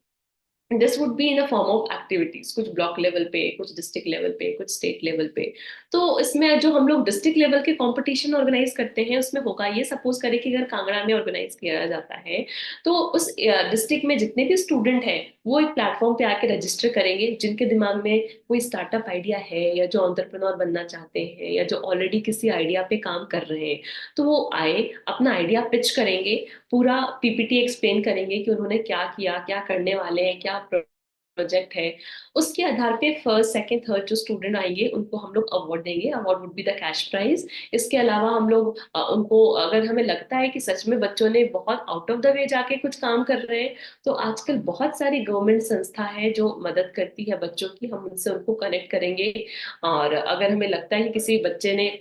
This would be in a form of activities, कुछ ब्लॉक लेवल पे, कुछ डिस्ट्रिक्ट लेवल पे, कुछ स्टेट लेवल पे। तो इसमें जो हम लोग डिस्ट्रिक्ट लेवल के कंपटीशन ऑर्गेनाइज करते हैं उसमें होगा ये, सपोज करें कि अगर कांगड़ा में ऑर्गेनाइज किया जाता है तो उस डिस्ट्रिक्ट में जितने भी स्टूडेंट हैं वो एक प्लेटफॉर्म पे आके रजिस्टर करेंगे, जिनके दिमाग में कोई स्टार्टअप आइडिया है या जो एंटरप्रेन्योर बनना चाहते हैं या जो ऑलरेडी किसी आइडिया पे काम कर रहे हैं, तो वो आए, अपना आइडिया पिच करेंगे, पूरा पीपीटी एक्सप्लेन करेंगे कि उन्होंने क्या किया, क्या करने वाले हैं, क्या प्रोजेक्ट है। उसके आधार पे फर्स्ट सेकंड थर्ड जो स्टूडेंट आएंगे उनको हम लोग अवार्ड देंगे, award would be the cash prize. इसके अलावा हम लोग उनको, अगर हमें लगता है कि सच में बच्चों ने बहुत आउट ऑफ द वे जाके कुछ काम कर रहे हैं, तो आजकल बहुत सारी गवर्नमेंट संस्था है जो मदद करती है बच्चों की, हम उनसे उनको कनेक्ट करेंगे। और अगर हमें लगता है कि किसी बच्चे ने,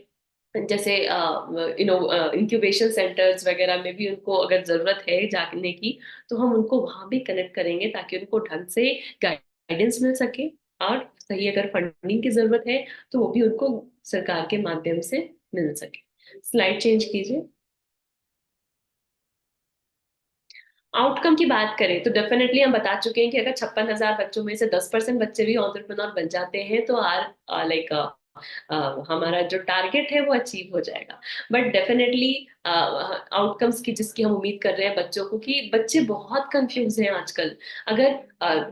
जैसे इंक्यूबेशन सेंटर्स वगैरह में भी उनको अगर जरूरत है जाने की, तो हम उनको वहां भी कनेक्ट करेंगे ताकि उनको ढंग से गाइडेंस मिल सके। और सही अगर फंडिंग की जरूरत है तो वो भी उनको सरकार के माध्यम से मिल सके। स्लाइड चेंज कीजिए। आउटकम की बात करें तो डेफिनेटली हम बता चुके हैं कि अगर 56,000 बच्चों में से 10% बच्चे भी एंटरप्रेन्योर बन जाते हैं तो आर लाइक हमारा जो टारगेट है वो अचीव हो जाएगा। बट डेफिनेटली आउटकम्स की जिसकी हम उम्मीद कर रहे हैं बच्चों को, कि बच्चे बहुत कंफ्यूज हैं आजकल। अगर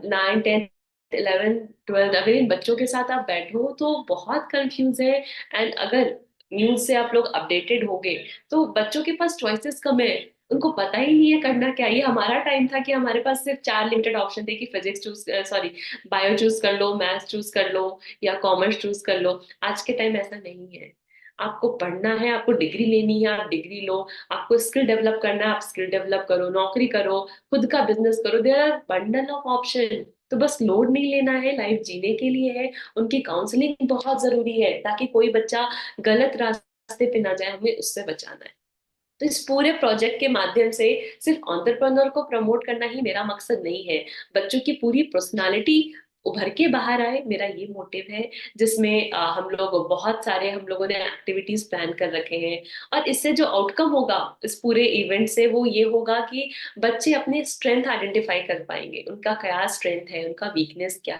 9, 10, 11, 12 अगर इन बच्चों के साथ आप बैठो तो बहुत कंफ्यूज है। एंड अगर न्यूज से आप लोग अपडेटेड होगे तो बच्चों के पास चॉइसेस कम है, उनको पता ही नहीं है करना क्या। ये हमारा टाइम था कि हमारे पास सिर्फ 4 लिमिटेड ऑप्शन थे कि physics choose, sorry, bio choose कर लो, मैथ्स चूज कर लो या कॉमर्स चूज कर लो। आज के टाइम ऐसा नहीं है। आपको पढ़ना है, आपको डिग्री लेनी है, आप डिग्री लो। आपको स्किल डेवलप करना है, आप स्किल डेवलप करो, नौकरी करो, खुद का बिजनेस करो। There are bundle of option. तो बस लोड नहीं लेना है, लाइफ जीने के लिए है। उनकी काउंसलिंग बहुत जरूरी है ताकि कोई बच्चा गलत रास्ते पे ना जाए, हमें उससे बचाना है। तो इस पूरे प्रोजेक्ट के माध्यम से सिर्फ एंटरप्रेन्योर को प्रमोट करना ही मेरा मकसद नहीं है, बच्चों की पूरी पर्सनालिटी उभर के बाहर आए, मेरा ये मोटिव है। जिसमें हम लोग बहुत सारे, हम लोगों ने एक्टिविटीज प्लान कर रखे हैं। और इससे जो आउटकम होगा इस पूरे इवेंट से वो ये होगा कि बच्चे अपने स्ट्रेंथ आइडेंटिफाई कर पाएंगे, उनका क्या स्ट्रेंथ है, उनका वीकनेस क्या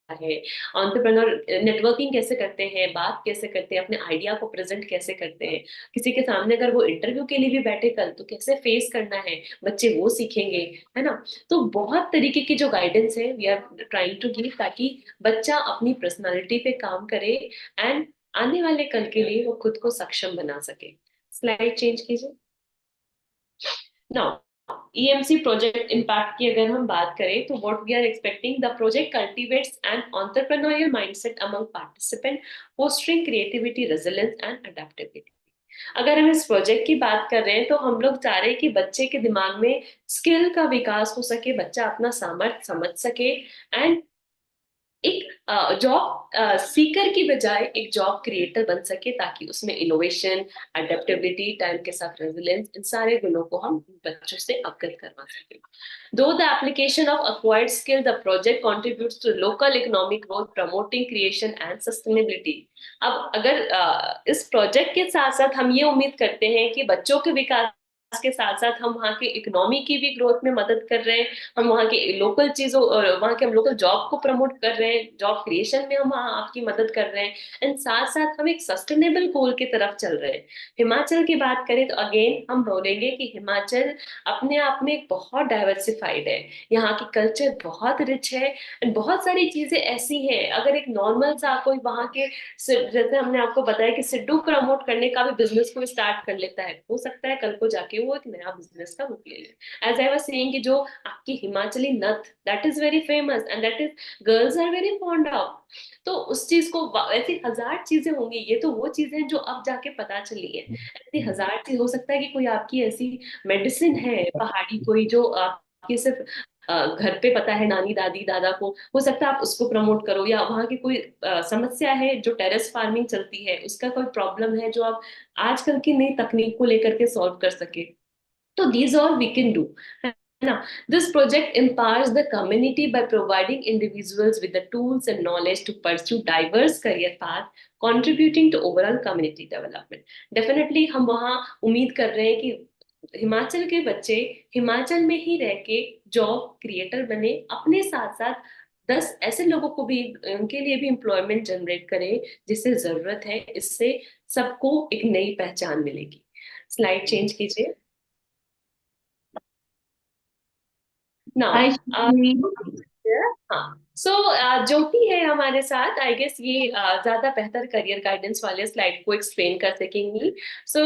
है, एंटरप्रेन्योर नेटवर्किंग कैसे करते हैं, बात कैसे करते हैं, अपने आइडिया को प्रेजेंट कैसे करते हैं, किसी के सामने अगर वो इंटरव्यू के लिए भी बैठे कल तो कैसे फेस करना है, बच्चे वो सीखेंगे, है ना। तो बहुत तरीके की जो गाइडेंस है we are trying to give, ताकि बच्चा अपनी पर्सनालिटी पे काम करे एंड आने वाले कल के लिए वो खुद को सक्षम बना सके। स्लाइड चेंज कीजिए। नाउ EMC प्रोजेक्ट इम्पैक्ट की अगर हम बात करें तो what we are expecting, the project cultivates an entrepreneurial mindset among participant, fostering creativity, resilience and adaptability. अगर हम इस प्रोजेक्ट की बात कर रहे हैं तो हम लोग चाह रहे हैं कि बच्चे के दिमाग में स्किल का विकास हो सके, बच्चा अपना सामर्थ्य समझ सके एंड एक जॉब सीकर की बजाय एक जॉब क्रिएटर बन सके, ताकि उसमें इनोवेशन, अडेप्टेबिलिटी, टाइम के साथ रेजिलियंस, इन सारे गुणों को हम बच्चों से अवगत करवा सके। दो the application of acquired skill, the project contributes to local economic growth, promoting creation and sustainability। अब अगर इस प्रोजेक्ट के साथ साथ हम ये उम्मीद करते हैं कि बच्चों के विकास के साथ साथ हम वहाँ के इकोनॉमी की भी ग्रोथ में मदद कर रहे हैं, हम वहाँ के लोकल चीजों और वहाँ के हम लोकल जॉब को प्रमोट कर रहे हैं, जॉब क्रिएशन में हम आपकी मदद कर रहे हैं एंड साथ साथ हम एक सस्टेनेबल गोल की तरफ चल रहे हैं। हिमाचल की बात करें तो अगेन हम बोलेंगे कि हिमाचल अपने आप में एक बहुत डाइवर्सिफाइड है, यहाँ की कल्चर बहुत रिच है एंड बहुत सारी चीजें ऐसी हैं। अगर एक नॉर्मल सा कोई वहाँ के जैसे हमने आपको बताया कि सिड्डू प्रमोट करने का भी बिजनेस को स्टार्ट कर लेता है, हो सकता है कल को जाके वो एक नया बिजनेस का रूप ले ले। एज आई वाज सेइंग कि जो आपकी हिमाचली नथ, that is very famous and that is girls are very fond of. तो उस चीज को, ऐसी हजार चीजें होंगी, ये तो वो चीजें जो अब जाके पता चली है। ऐसी हजार चीज हो सकता है कि कोई आपकी ऐसी मेडिसिन है पहाड़ी कोई जो आपकी सिर्फ घर पे पता है नानी दादी दादा को, हो सकता है आप उसको प्रमोट करो। या वहाँ की कोई समस्या है जो टेरेस फार्मिंग चलती है, उसका कोई प्रॉब्लम है जो आप आजकल की नई तकनीक को लेकर के सॉल्व कर सके। तो these all we can do, है ना। This project empowers the community by providing individuals with the tools and knowledge to pursue diverse career path, contributing to overall community development। Definitely हम वहाँ उम्मीद कर रहे हैं कि हिमाचल के बच्चे हिमाचल में ही रह के जॉब क्रिएटर बने, अपने साथ साथ 10 ऐसे लोगों को भी, उनके लिए भी एम्प्लॉयमेंट जनरेट करें जिससे जरूरत है। इससे सबको एक नई पहचान मिलेगी। स्लाइड चेंज कीजिए Hi, नाउ। Shri. हाँ, सो ज्योति है हमारे साथ। आई गेस ये ज्यादा बेहतर करियर गाइडेंस वाले स्लाइड को एक्सप्लेन कर सकेंगी। So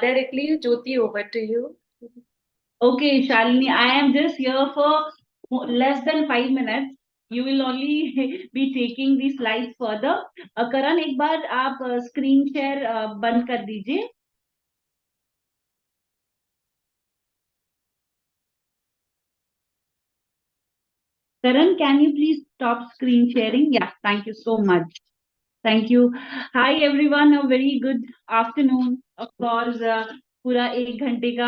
directly Jyoti, over to you. Okay, Shalini, I am just here for less than 5 minutes. You will only be taking the slides further. Karan, एक बार आप screen share बंद कर दीजिए. Karan, can you please stop screen sharing? Yeah, thank you so much. Thank you. Hi everyone, a very good afternoon. Of course, पूरा 1 घंटे का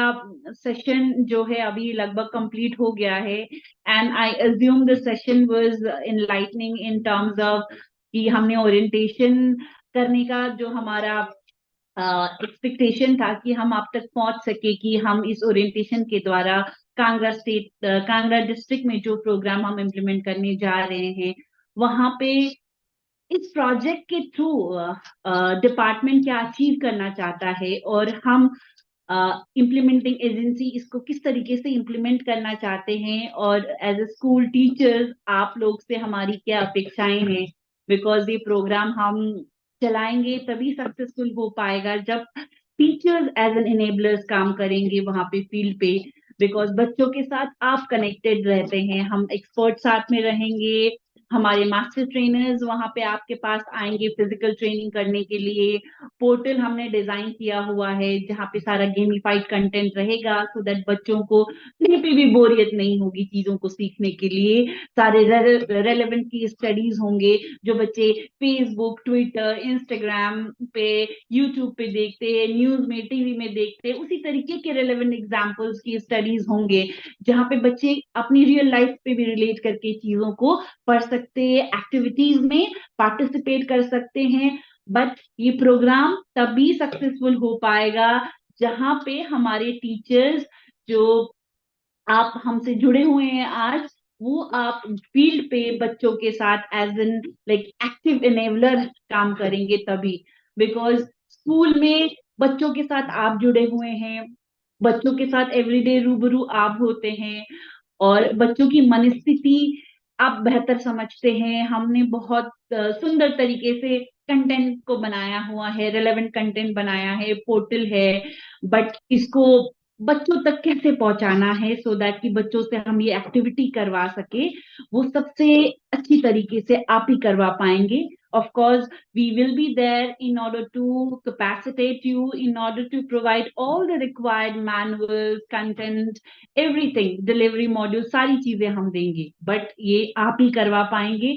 सेशन जो है अभी लगभग कंप्लीट हो गया है, and I assume the session was enlightening in terms of कि हमने ओरिएंटेशन करने का जो हमारा एक्सपेक्टेशन था कि हम आप तक पहुंच सके, कि हम इस ओरिएंटेशन के द्वारा कांगड़ा डिस्ट्रिक्ट में जो प्रोग्राम हम इम्प्लीमेंट करने जा रहे हैं वहां पे इस प्रोजेक्ट के थ्रू डिपार्टमेंट क्या अचीव करना चाहता है, और हम इम्प्लीमेंटिंग एजेंसी इसको किस तरीके से इम्प्लीमेंट करना चाहते हैं, और एज ए स्कूल टीचर्स आप लोग से हमारी क्या अपेक्षाएं हैं। बिकॉज ये प्रोग्राम हम चलाएंगे तभी सक्सेसफुल हो पाएगा जब टीचर्स एज एन इनेबलर्स काम करेंगे वहां पे फील्ड पे। बिकॉज बच्चों के साथ आप कनेक्टेड रहते हैं, हम एक्सपर्ट साथ में रहेंगे, हमारे मास्टर ट्रेनर्स वहां पे आपके पास आएंगे फिजिकल ट्रेनिंग करने के लिए। पोर्टल हमने डिजाइन किया हुआ है जहाँ पे सारा गेमिफाइड कंटेंट रहेगा, सो दैट बच्चों को कहीं पे भी बोरियत नहीं होगी चीजों को सीखने के लिए। सारे रेलेवेंट की स्टडीज होंगे जो बच्चे फेसबुक, ट्विटर, इंस्टाग्राम पे, यूट्यूब पे देखते हैं, न्यूज में, टीवी में देखते हैं, उसी तरीके के रेलेवेंट एग्जाम्पल्स की स्टडीज होंगे जहाँ पे बच्चे अपनी रियल लाइफ पे भी रिलेट करके चीजों को पढ़ सकते हैं, एक्टिविटीज में पार्टिसिपेट कर सकते हैं। बट ये प्रोग्राम तभी सक्सेसफुल हो पाएगा जहां पे हमारे टीचर्स जो आप हमसे जुड़े हुए हैं आज, वो आप फील्ड पे बच्चों के साथ as an like active enabler काम करेंगे तभी। बिकॉज स्कूल में बच्चों के साथ आप जुड़े हुए हैं, बच्चों के साथ एवरीडे रूबरू आप होते हैं, और बच्चों की मनस्थिति आप बेहतर समझते हैं। हमने बहुत सुंदर तरीके से कंटेंट को बनाया हुआ है, रेलेवेंट कंटेंट बनाया है, पोर्टल है, बट इसको बच्चों तक कैसे पहुंचाना है सो दैट कि बच्चों से हम ये एक्टिविटी करवा सके, वो सबसे अच्छी तरीके से आप ही करवा पाएंगे। Of course, we will be there in order to capacitate you, in order to provide all the required manuals, content, everything, delivery module, सारी चीजें हम देंगे, बट ये आप ही करवा पाएंगे।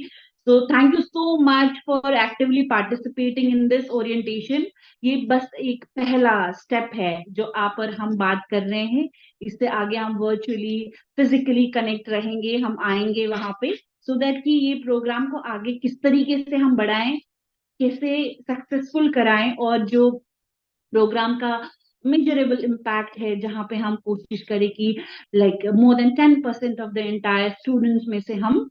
So thank you so much for actively participating in this orientation. ये बस एक पहला स्टेप है जो आप और हम बात कर रहे हैं। इससे आगे हम वर्चुअली, फिजिकली कनेक्ट रहेंगे, हम आएंगे वहां पे, सो दैट कि ये प्रोग्राम को आगे किस तरीके से हम बढ़ाएं, कैसे सक्सेसफुल कराएं, और जो प्रोग्राम का मेजरेबल इम्पैक्ट है जहां पे हम कोशिश करें कि like more than 10% of the entire students में से हम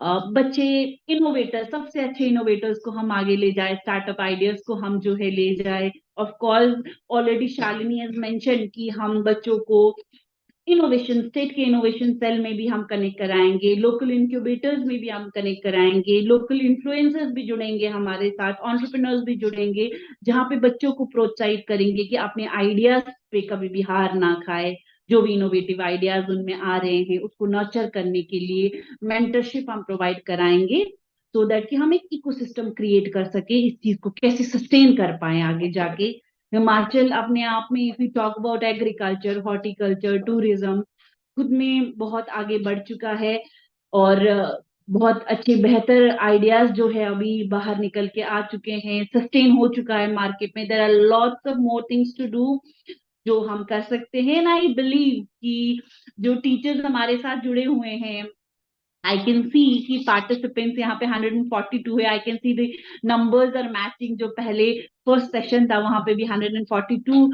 बच्चे इनोवेटर, सबसे अच्छे इनोवेटर्स को हम आगे ले जाए, स्टार्टअप आइडियाज को हम जो है ले जाए। Of course already Shalini has mention कि हम बच्चों को इनोवेशन, स्टेट के इनोवेशन सेल में भी हम कनेक्ट कराएंगे, लोकल इंक्यूबेटर्स में भी हम कनेक्ट कराएंगे, लोकल इन्फ्लुएंसर्स भी जुड़ेंगे हमारे साथ, एंटरप्रेन्योर्स भी जुड़ेंगे, जहां पे बच्चों को प्रोत्साहित करेंगे कि अपने आइडियाज पे कभी भी हार ना खाए। जो भी इनोवेटिव आइडियाज उनमें आ रहे हैं उसको नर्चर करने के लिए मेंटरशिप हम प्रोवाइड कराएंगे, सो दैट कि हम एक इकोसिस्टम क्रिएट कर सके, इस चीज को कैसे सस्टेन कर पाए आगे जाके। हिमाचल अपने आप में, if you talk about agriculture, horticulture, tourism, खुद में बहुत आगे बढ़ चुका है, और बहुत अच्छे बेहतर आइडियाज जो है अभी बाहर निकल के आ चुके हैं, सस्टेन हो चुका है मार्केट में। There are lots of more things to do जो हम कर सकते हैं, एंड आई बिलीव कि जो टीचर्स हमारे साथ जुड़े हुए हैं, आई कैन सी कि पार्टिसिपेंट्स यहाँ पे 142 है। I can see the numbers are matching, जो पहले फर्स्ट सेशन था वहां पे भी 142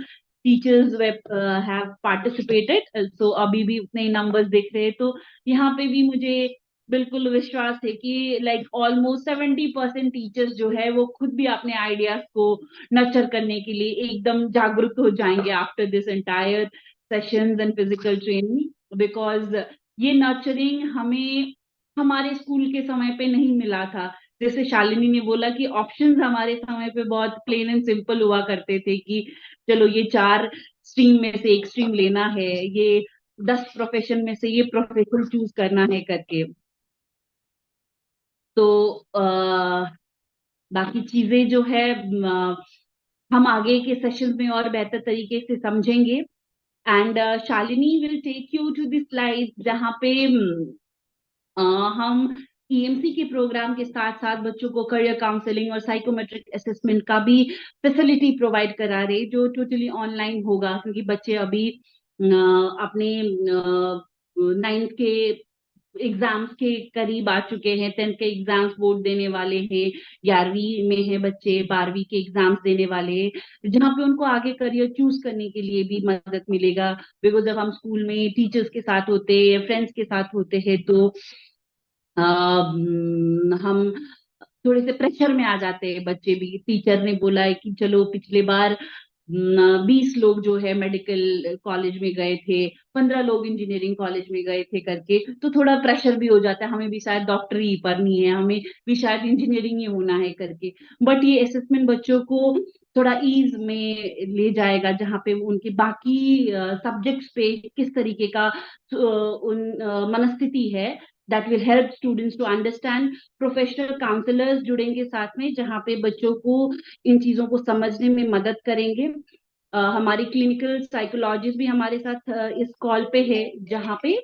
टीचर्स हैव पार्टिसिपेटेड, सो अभी भी उतने ही नंबर्स दिख रहे हैं। तो यहाँ पे भी मुझे बिल्कुल विश्वास है कि लाइक ऑलमोस्ट 70% टीचर्स जो है वो खुद भी अपने आइडियाज को नर्चर करने के लिए एकदम जागरूक हो जाएंगे after this entire sessions and physical training, because ये नर्चरिंग हमें हमारे स्कूल के समय पे नहीं मिला था। जैसे शालिनी ने बोला कि ऑप्शंस हमारे समय पे बहुत प्लेन एंड सिंपल हुआ करते थे कि चलो ये 4 स्ट्रीम में से एक स्ट्रीम लेना है, ये 10 प्रोफेशन में से ये प्रोफेशन चूज करना है करके। तो बाकी चीजें जो है हम आगे के सेशंस में और बेहतर तरीके से समझेंगे। And Shalini will take you to the slide जहाँ पे हम ईएमसी के प्रोग्राम के साथ साथ बच्चों को करियर काउंसलिंग और साइकोमेट्रिक असेसमेंट का भी फैसिलिटी प्रोवाइड करा रहे, जो टोटली ऑनलाइन होगा, क्योंकि बच्चे अभी अपने 9th के एग्जाम्स के करीब आ चुके हैं, 10th के एग्जाम्स बोर्ड देने वाले हैं, 11वीं में है बच्चे, 12वीं के एग्जाम्स देने वाले हैं, जहाँ पे उनको आगे करियर चूज करने के लिए भी मदद मिलेगा। बिकॉज जब हम स्कूल में टीचर्स के साथ होते हैं या फ्रेंड्स के साथ होते हैं तो हम थोड़े से प्रेशर में आ जाते हैं। बच्चे भी, टीचर ने बोला है कि चलो पिछले बार 20 लोग जो है मेडिकल कॉलेज में गए थे, 15 लोग इंजीनियरिंग कॉलेज में गए थे करके, तो थोड़ा प्रेशर भी हो जाता है, हमें भी शायद डॉक्टरी पढ़नी है, हमें भी शायद इंजीनियरिंग ही होना है करके। बट ये असेसमेंट बच्चों को थोड़ा ईज में ले जाएगा, जहाँ पे उनके बाकी सब्जेक्ट्स पे किस तरीके का उन मनस्थिति है, that will help students to understand. Professional counsellors जुड़ेंगे साथ में, जहाँ पे बच्चों को इन चीजों को समझने में मदद करेंगे। हमारी क्लिनिकल साइकोलॉजिस्ट भी हमारे साथ इस कॉल पे है, जहाँ पे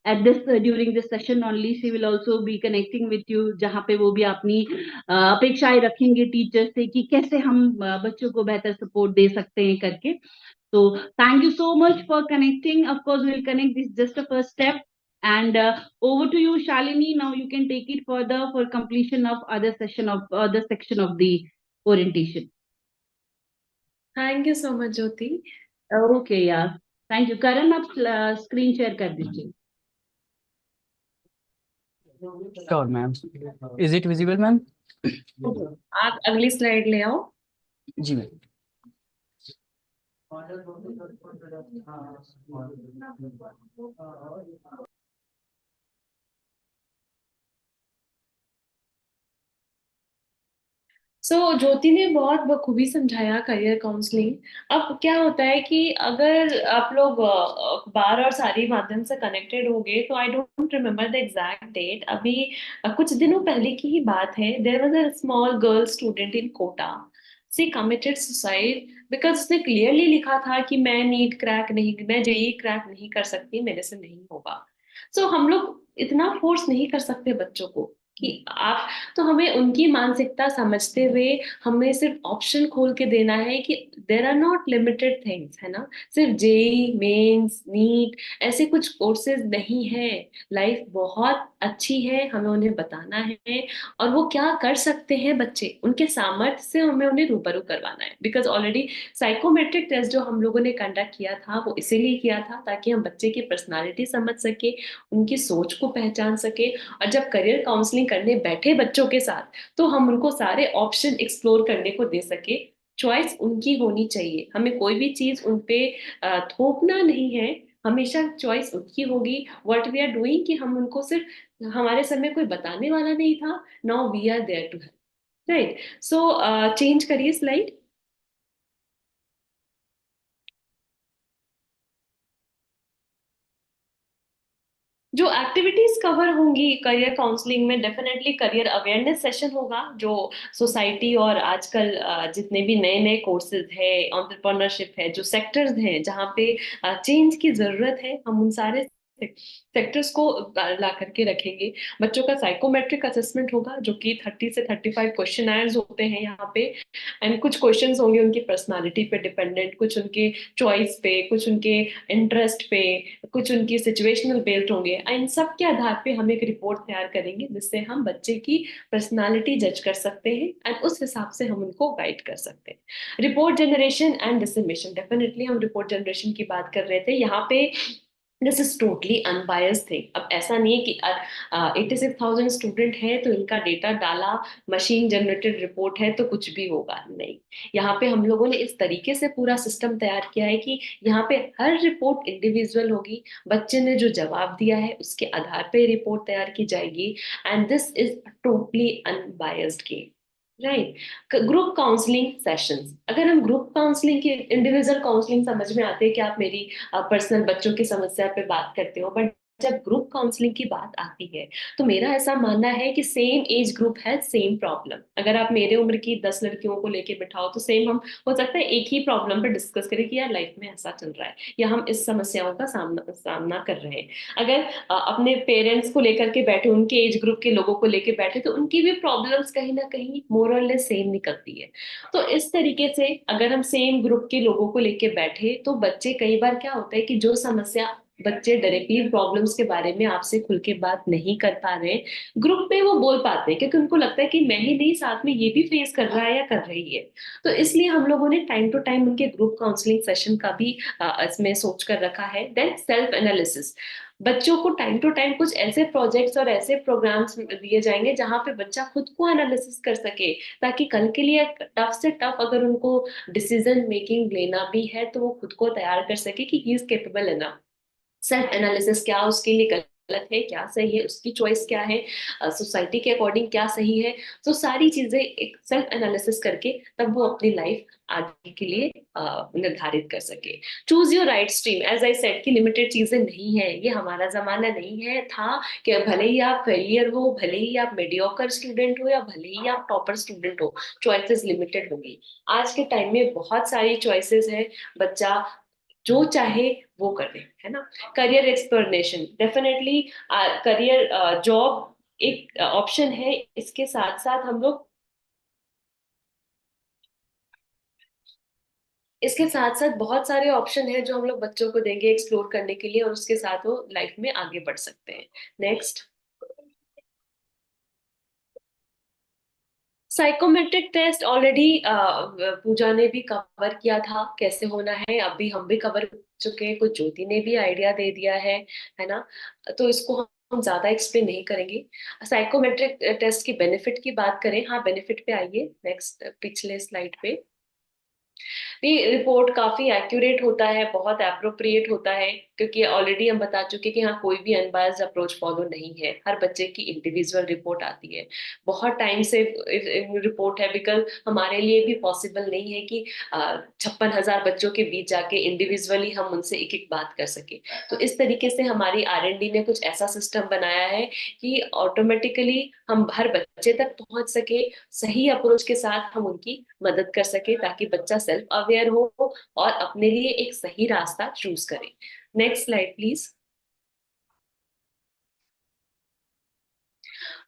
at this during this session only she will also be connecting with you, जहाँ पे वो भी अपनी अपेक्षाएं रखेंगे टीचर से कि कैसे हम बच्चों को बेहतर सपोर्ट दे सकते हैं करके। So thank you so much for connecting. Of course, we'll connect, this just a first step. And over to you, Shalini. Now you can take it further for completion of other section of the orientation. Thank you so much, Jyoti. Okay, yeah. Thank you. Karan, आप screen share कर दीजिए. Sure, ma'am. Is it visible, ma'am? आप अगली स्लाइड ले आओ। जी मैम। ज्योति ने बहुत बखूबी समझाया करियर काउंसलिंग। अब क्या होता है कि अगर आप लोग अखबार और सारी माध्यम से कनेक्टेड होंगे, तो I don't remember the exact date, अभी कुछ दिनों पहले की ही बात है। There was a small girl student in Kota, she committed suicide because उसने क्लियरली लिखा था कि मैं नीट क्रैक नहीं, मैं जेई क्रैक नहीं कर सकती, मेरे से नहीं होगा। हम लोग इतना फोर्स नहीं कर सकते बच्चों को कि आप, तो हमें उनकी मानसिकता समझते हुए हमें सिर्फ ऑप्शन खोल के देना है कि there are not limited things, है ना। सिर्फ जेई मेंस नीट ऐसे कुछ कोर्सेज नहीं है, लाइफ बहुत अच्छी है, हमें उन्हें बताना है और वो क्या कर सकते हैं बच्चे, उनके सामर्थ्य से हमें उन्हें रूबरू करवाना है। बिकॉज ऑलरेडी साइकोमेट्रिक टेस्ट जो हम लोगों ने कंडक्ट किया था वो इसीलिए किया था ताकि हम बच्चे की पर्सनालिटी समझ सके, उनकी सोच को पहचान सके। और जब करियर काउंसलिंग करने बैठे बच्चों के साथ, तो हम उनको सारे ऑप्शन एक्सप्लोर करने को दे सके। चॉइस उनकी होनी चाहिए, हमें कोई भी चीज उनपे थोपना नहीं है, हमेशा चॉइस उनकी होगी। व्हाट वी आर डूइंग कि हम उनको सिर्फ, हमारे समय कोई बताने वाला नहीं था, now we are there to help, right. Change करिए स्लाइड। जो एक्टिविटीज कवर होंगी करियर काउंसलिंग में, डेफिनेटली करियर अवेयरनेस सेशन होगा, जो सोसाइटी और आजकल जितने भी नए नए कोर्सेज है, एंटरप्रेन्योरशिप है, जो सेक्टर्स हैं जहाँ पे चेंज की जरूरत है, हम उन सारे सेक्टर्स को ला करके रखेंगे। बच्चों का साइकोमेट्रिक असेसमेंट होगा जो कि 30 से 35 क्वेश्चन आंसर्स होते हैं यहाँ पे। एंड कुछ क्वेश्चंस होंगे उनकी पर्सनालिटी पे डिपेंडेंट, कुछ उनके चॉइस पे, कुछ उनके इंटरेस्ट पे, कुछ उनकी सिचुएशनल बेस्ड होंगे। इन सब के आधार पे हम एक रिपोर्ट तैयार करेंगे जिससे हम बच्चे की पर्सनालिटी जज कर सकते हैं एंड उस हिसाब से हम उनको गाइड कर सकते हैं। रिपोर्ट जनरेशन एंड डिसमिशन, डेफिनेटली हम रिपोर्ट जनरेशन की बात कर रहे थे यहाँ पे। This is totally unbiased thing. अब ऐसा नहीं है कि 86,000 स्टूडेंट है तो इनका डेटा डाला, मशीन जनरेटेड रिपोर्ट है तो कुछ भी होगा, नहीं। यहाँ पे हम लोगों ने इस तरीके से पूरा सिस्टम तैयार किया है कि यहाँ पे हर रिपोर्ट इंडिविजुअल होगी। बच्चे ने जो जवाब दिया है उसके आधार पे रिपोर्ट तैयार की जाएगी and this is totally unbiased game, right. Group counselling sessions, अगर हम ग्रुप काउंसलिंग की, इंडिविजुअल काउंसलिंग समझ में आते हैं कि आप मेरी पर्सनल बच्चों की समस्या पे बात करते हो, बट जब ग्रुप काउंसलिंग की बात आती है तो मेरा ऐसा मानना है कि सेम एज ग्रुप है सेम प्रॉब्लम। अगर आप मेरे उम्र की 10 लड़कियों को लेके बिठाओ तो सेम हम हो सकता है एक ही प्रॉब्लम पर डिस्कस करें कि यार लाइफ में ऐसा चल रहा है या हम इस समस्याओं का सामना कर रहे हैं। अगर अपने पेरेंट्स को लेकर के बैठे, उनके एज ग्रुप के लोगों को लेके बैठे तो उनकी भी प्रॉब्लम्स कहीं ना कहीं मोर और लेस सेम निकलती है। तो इस तरीके से अगर हम सेम ग्रुप के लोगों को लेके बैठे तो बच्चे, कई बार क्या होता है कि जो समस्या बच्चे डायरेक्टली प्रॉब्लम्स के बारे में आपसे खुल के बात नहीं कर पा रहे, ग्रुप में वो बोल पाते हैं क्योंकि उनको लगता है कि मैं ही नहीं, साथ में ये भी फेस कर रहा है या कर रही है। तो इसलिए हम लोगों ने टाइम टू टाइम उनके ग्रुप काउंसलिंग सेशन का भी इसमें सोच कर रखा है। देन सेल्फ एनालिसिस, बच्चों को टाइम टू टाइम कुछ ऐसे प्रोजेक्ट्स और ऐसे प्रोग्राम्स दिए जाएंगे जहां पे बच्चा खुद को एनालिसिस कर सके, ताकि कल के लिए टफ से टफ अगर उनको डिसीजन मेकिंग लेना भी है तो वो खुद को तैयार कर सके कि he is capable enough. Self analysis, क्या उसके लिए गलत है, क्या सही है, उसकी चॉइस क्या है, सोसाइटी के अकॉर्डिंग क्या सही है। तो सारी चीजें एक सेल्फ एनालिसिस करके तब वो अपनी लाइफ आगे के लिए निर्धारित कर सके। Choose your right stream, as I said कि लिमिटेड चीजें नहीं है, ये हमारा जमाना नहीं है था कि भले ही आप फेलियर हो, भले ही आप मेडियोकर स्टूडेंट हो या भले ही आप टॉपर स्टूडेंट हो, चॉइसेस लिमिटेड होंगी। आज के टाइम में बहुत सारी चॉइसेस है, बच्चा जो चाहे वो कर दे, है ना। Career exploration, definitely career job एक ऑप्शन है, इसके साथ साथ हम लोग इसके साथ साथ बहुत सारे ऑप्शन है जो हम लोग बच्चों को देंगे एक्सप्लोर करने के लिए और उसके साथ वो लाइफ में आगे बढ़ सकते हैं। नेक्स्ट, साइकोमेट्रिक टेस्ट ऑलरेडी पूजा ने भी कवर किया था कैसे होना है, अभी हम भी कवर कर चुके हैं, कुछ ज्योति ने भी आइडिया दे दिया है ना। तो इसको हम ज्यादा एक्सप्लेन नहीं करेंगे। साइकोमेट्रिक टेस्ट की बेनिफिट की बात करें, हाँ बेनिफिट पे आइए, नेक्स्ट पिछले स्लाइड पे। ये रिपोर्ट काफी एक्यूरेट होता है, बहुत अप्रोप्रिएट होता है, क्योंकि ऑलरेडी हम बता चुके कि हाँ कोई भी अनबायस्ड अप्रोच फॉलो नहीं है, हर बच्चे की इंडिविजुअल रिपोर्ट आती है। बहुत टाइम से रिपोर्ट है बिकॉज हमारे लिए भी पॉसिबल नहीं है कि 56,000 बच्चों के बीच जाके इंडिविजुअली हम उनसे एक एक बात कर सके। तो इस तरीके से हमारी R&D ने कुछ ऐसा सिस्टम बनाया है कि ऑटोमेटिकली हम हर बच्चे तक पहुंच सके, सही अप्रोच के साथ हम उनकी मदद कर सके ताकि बच्चा सेल्फ अवेयर हो और अपने लिए एक सही रास्ता चूज करे। Next slide please.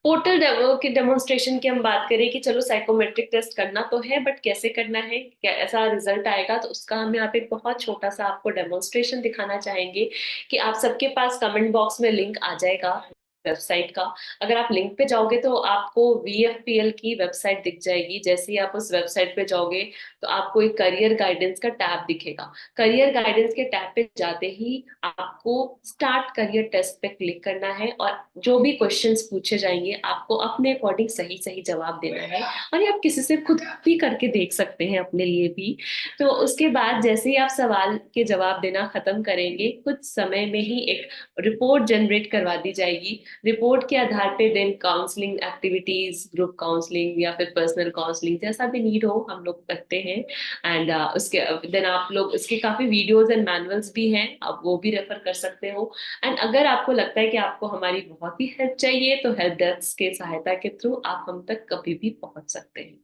पोर्टल की डेमोन्स्ट्रेशन की हम बात करें कि चलो साइकोमेट्रिक टेस्ट करना तो है बट कैसे करना है, क्या ऐसा रिजल्ट आएगा, तो उसका हम यहाँ पे बहुत छोटा सा आपको डेमोन्स्ट्रेशन दिखाना चाहेंगे कि आप सबके पास कमेंट बॉक्स में लिंक आ जाएगा वेबसाइट का। अगर आप लिंक पे जाओगे तो आपको VFPL की वेबसाइट दिख जाएगी। जैसे ही आप उस वेबसाइट पे जाओगे तो आपको एक करियर गाइडेंस का टैब दिखेगा। करियर गाइडेंस के टैब पे जाते ही आपको स्टार्ट करियर टेस्ट पे क्लिक करना है और जो भी क्वेश्चंस पूछे जाएंगे आपको अपने अकॉर्डिंग सही सही जवाब देना है, और ये आप किसी से खुद भी करके देख सकते हैं अपने लिए भी। तो उसके बाद जैसे ही आप सवाल के जवाब देना खत्म करेंगे कुछ समय में ही एक रिपोर्ट जनरेट करवा दी जाएगी। रिपोर्ट के आधार पे then counselling activities, group counselling या फिर पर्सनल काउंसलिंग जैसा भी नीड हो हम लोग करते हैं। एंड उसके देन आप लोग इसके काफी वीडियोस एंड मैनुअल्स भी हैं, आप वो भी रेफर कर सकते हो। एंड अगर आपको लगता है कि आपको हमारी बहुत ही हेल्प चाहिए तो हेल्प डेस्क के सहायता के थ्रू आप हम तक कभी भी पहुंच सकते हैं।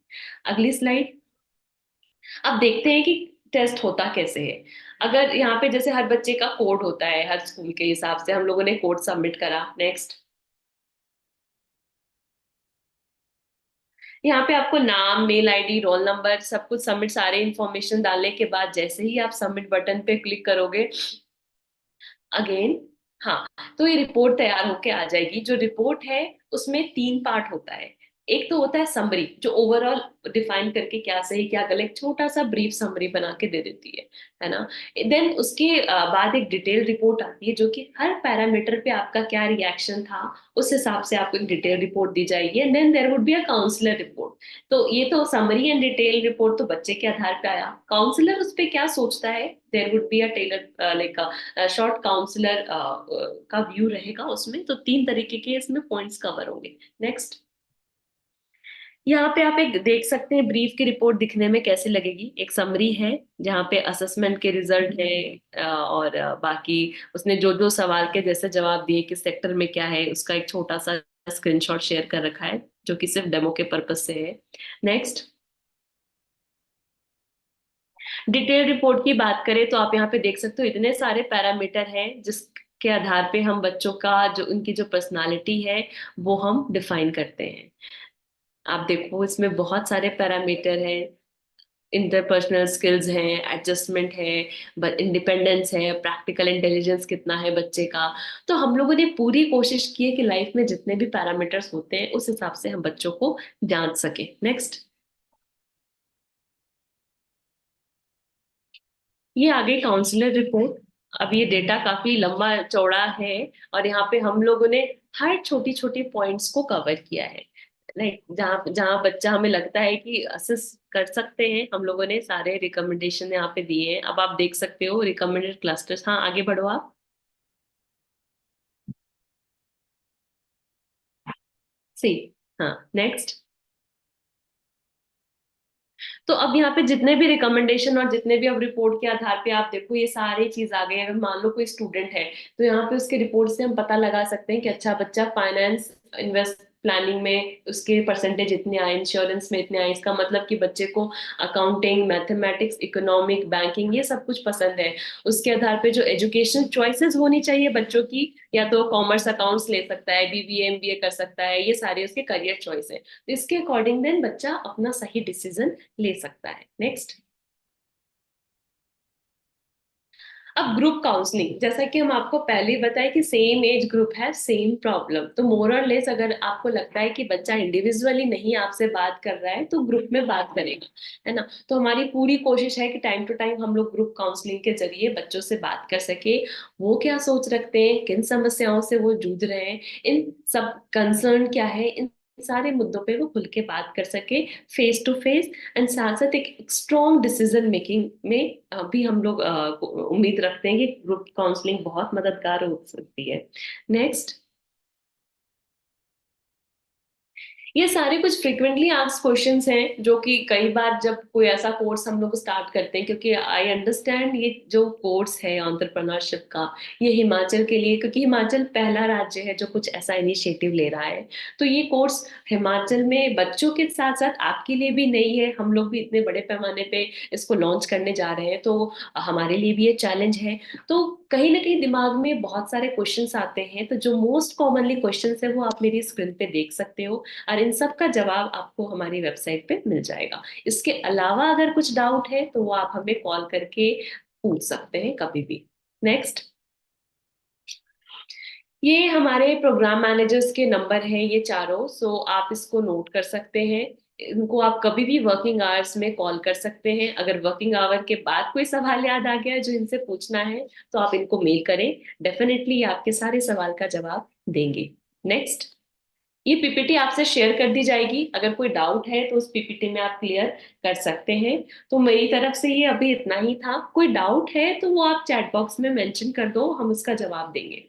अगली स्लाइड। अब देखते हैं कि टेस्ट होता कैसे है। अगर यहाँ पे जैसे हर बच्चे का कोड होता है, हर स्कूल के हिसाब से हम लोगों ने कोड सबमिट करा। नेक्स्ट, यहाँ पे आपको नाम, मेल आईडी, रोल नंबर सब कुछ सबमिट, सारे इंफॉर्मेशन डालने के बाद जैसे ही आप सबमिट बटन पे क्लिक करोगे अगेन, हाँ, तो ये रिपोर्ट तैयार होके आ जाएगी। जो रिपोर्ट है उसमें 3 पार्ट होता है। एक तो होता है समरी, जो ओवरऑल डिफाइन करके क्या सही क्या गलत छोटा सा ब्रीफ समरी बना के दे देती है ना। देन उसके बाद एक डिटेल रिपोर्ट आती है, जो कि हर पैरामीटर पे आपका क्या रिएक्शन था उस हिसाब से आपको एक डिटेल रिपोर्ट दी जाएगी। And then there would be a counsellor report. तो ये तो समरी एंड डिटेल रिपोर्ट तो बच्चे के आधार पे आया। काउंसलर उस पे क्या सोचता है, there would be a tailor like short counsellor का व्यू रहेगा उसमें। तो 3 तरीके के इसमें पॉइंट्स कवर होंगे। नेक्स्ट, यहाँ पे आप एक देख सकते हैं ब्रीफ की रिपोर्ट दिखने में कैसे लगेगी। एक समरी है जहाँ पे असेसमेंट के रिजल्ट है, और बाकी उसने जो जो सवाल के जैसे जवाब दिए, किस सेक्टर में क्या है, उसका एक छोटा सा स्क्रीनशॉट शेयर कर रखा है, जो कि सिर्फ डेमो के पर्पज से है। नेक्स्ट, डिटेल रिपोर्ट की बात करें तो आप यहाँ पे देख सकते हो इतने सारे पैरामीटर हैं जिसके आधार पे हम बच्चों का जो उनकी जो पर्सनालिटी है वो हम डिफाइन करते हैं। आप देखो इसमें बहुत सारे पैरामीटर हैं, इंटरपर्सनल स्किल्स हैं, एडजस्टमेंट है, इंडिपेंडेंस है, प्रैक्टिकल इंटेलिजेंस कितना है बच्चे का। तो हम लोगों ने पूरी कोशिश की है कि लाइफ में जितने भी पैरामीटर्स होते हैं उस हिसाब से हम बच्चों को जांच सके। नेक्स्ट, ये आगे काउंसलर रिपोर्ट। अब ये डेटा काफी लंबा चौड़ा है, और यहाँ पे हम लोगों ने हर छोटी छोटी पॉइंट्स को कवर किया है। लाइक जहाँ जहाँ बच्चा हमें लगता है कि असिस कर सकते हैं, हम लोगों ने सारे रिकमेंडेशन यहाँ पे दिए हैं। अब आप देख सकते हो रिकमेंडेड क्लस्टर्स। हाँ, आगे बढ़ो आप। सी, हाँ, नेक्स्ट। तो अब यहाँ पे जितने भी रिकमेंडेशन और जितने भी अब रिपोर्ट के आधार पे आप देखो ये सारी चीज आ गई। अगर मान लो कोई स्टूडेंट है तो यहाँ पे उसके रिपोर्ट से हम पता लगा सकते हैं कि अच्छा बच्चा फाइनेंस, इन्वेस्ट प्लानिंग में उसके परसेंटेज इतने आए, इंश्योरेंस में इतने आए, इसका मतलब कि बच्चे को अकाउंटिंग, मैथमेटिक्स, इकोनॉमिक, बैंकिंग ये सब कुछ पसंद है। उसके आधार पे जो एजुकेशन चॉइसेस होनी चाहिए बच्चों की, या तो कॉमर्स अकाउंट्स ले सकता है, बीबीए एमबीए कर सकता है, ये सारे उसके करियर चॉइस है। तो इसके अकॉर्डिंग देन बच्चा अपना सही डिसीजन ले सकता है। नेक्स्ट, अब ग्रुप काउंसलिंग, जैसा कि हम आपको पहले ही बताया कि सेम एज ग्रुप है, सेम प्रॉब्लम, तो मोर और लेस अगर आपको लगता है कि बच्चा इंडिविजुअली नहीं आपसे बात कर रहा है तो ग्रुप में बात करेगा, है ना। तो हमारी पूरी कोशिश है कि टाइम टू टाइम हम लोग ग्रुप काउंसलिंग के जरिए बच्चों से बात कर सके। वो क्या सोच रखते हैं, किन समस्याओं से वो जूझ रहे हैं, इन सब कंसर्न क्या है, इन सारे मुद्दों पे वो खुल के बात कर सके फेस टू फेस। एंड साथ साथ एक स्ट्रॉन्ग डिसीजन मेकिंग में भी हम लोग उम्मीद रखते हैं कि ग्रुप काउंसलिंग बहुत मददगार हो सकती है। नेक्स्ट, ये सारे कुछ फ्रिक्वेंटली आस्क्ड क्वेश्चंस हैं जो कि कई बार जब कोई ऐसा कोर्स हम लोग स्टार्ट करते हैं, क्योंकि आई अंडरस्टैंड ये जो कोर्स है एंटरप्रेन्योरशिप का, ये हिमाचल के लिए, क्योंकि हिमाचल पहला राज्य है जो कुछ ऐसा इनिशिएटिव ले रहा है। तो ये कोर्स हिमाचल में बच्चों के साथ साथ आपके लिए भी नहीं है। हम लोग भी इतने बड़े पैमाने पे इसको लॉन्च करने जा रहे हैं, तो हमारे लिए भी ये चैलेंज है। तो कहीं ना कहीं दिमाग में बहुत सारे क्वेश्चंस आते हैं, तो जो मोस्ट कॉमनली क्वेश्चंस है वो आप मेरी स्क्रीन पे देख सकते हो, और इन सब का जवाब आपको हमारी वेबसाइट पे मिल जाएगा। इसके अलावा अगर कुछ डाउट है तो वो आप हमें कॉल करके पूछ सकते हैं कभी भी। नेक्स्ट, ये हमारे प्रोग्राम मैनेजर्स के नंबर हैं ये चारों, सो आप इसको नोट कर सकते हैं। इनको आप कभी भी वर्किंग आवर्स में कॉल कर सकते हैं। अगर वर्किंग आवर के बाद कोई सवाल याद आ गया जो इनसे पूछना है तो आप इनको मेल करें, डेफिनेटली आपके सारे सवाल का जवाब देंगे। नेक्स्ट, ये पीपीटी आपसे शेयर कर दी जाएगी, अगर कोई डाउट है तो उस पीपीटी में आप क्लियर कर सकते हैं। तो मेरी तरफ से ये अभी इतना ही था। कोई डाउट है तो वो आप चैट बॉक्स में मेंशन कर दो, हम उसका जवाब देंगे।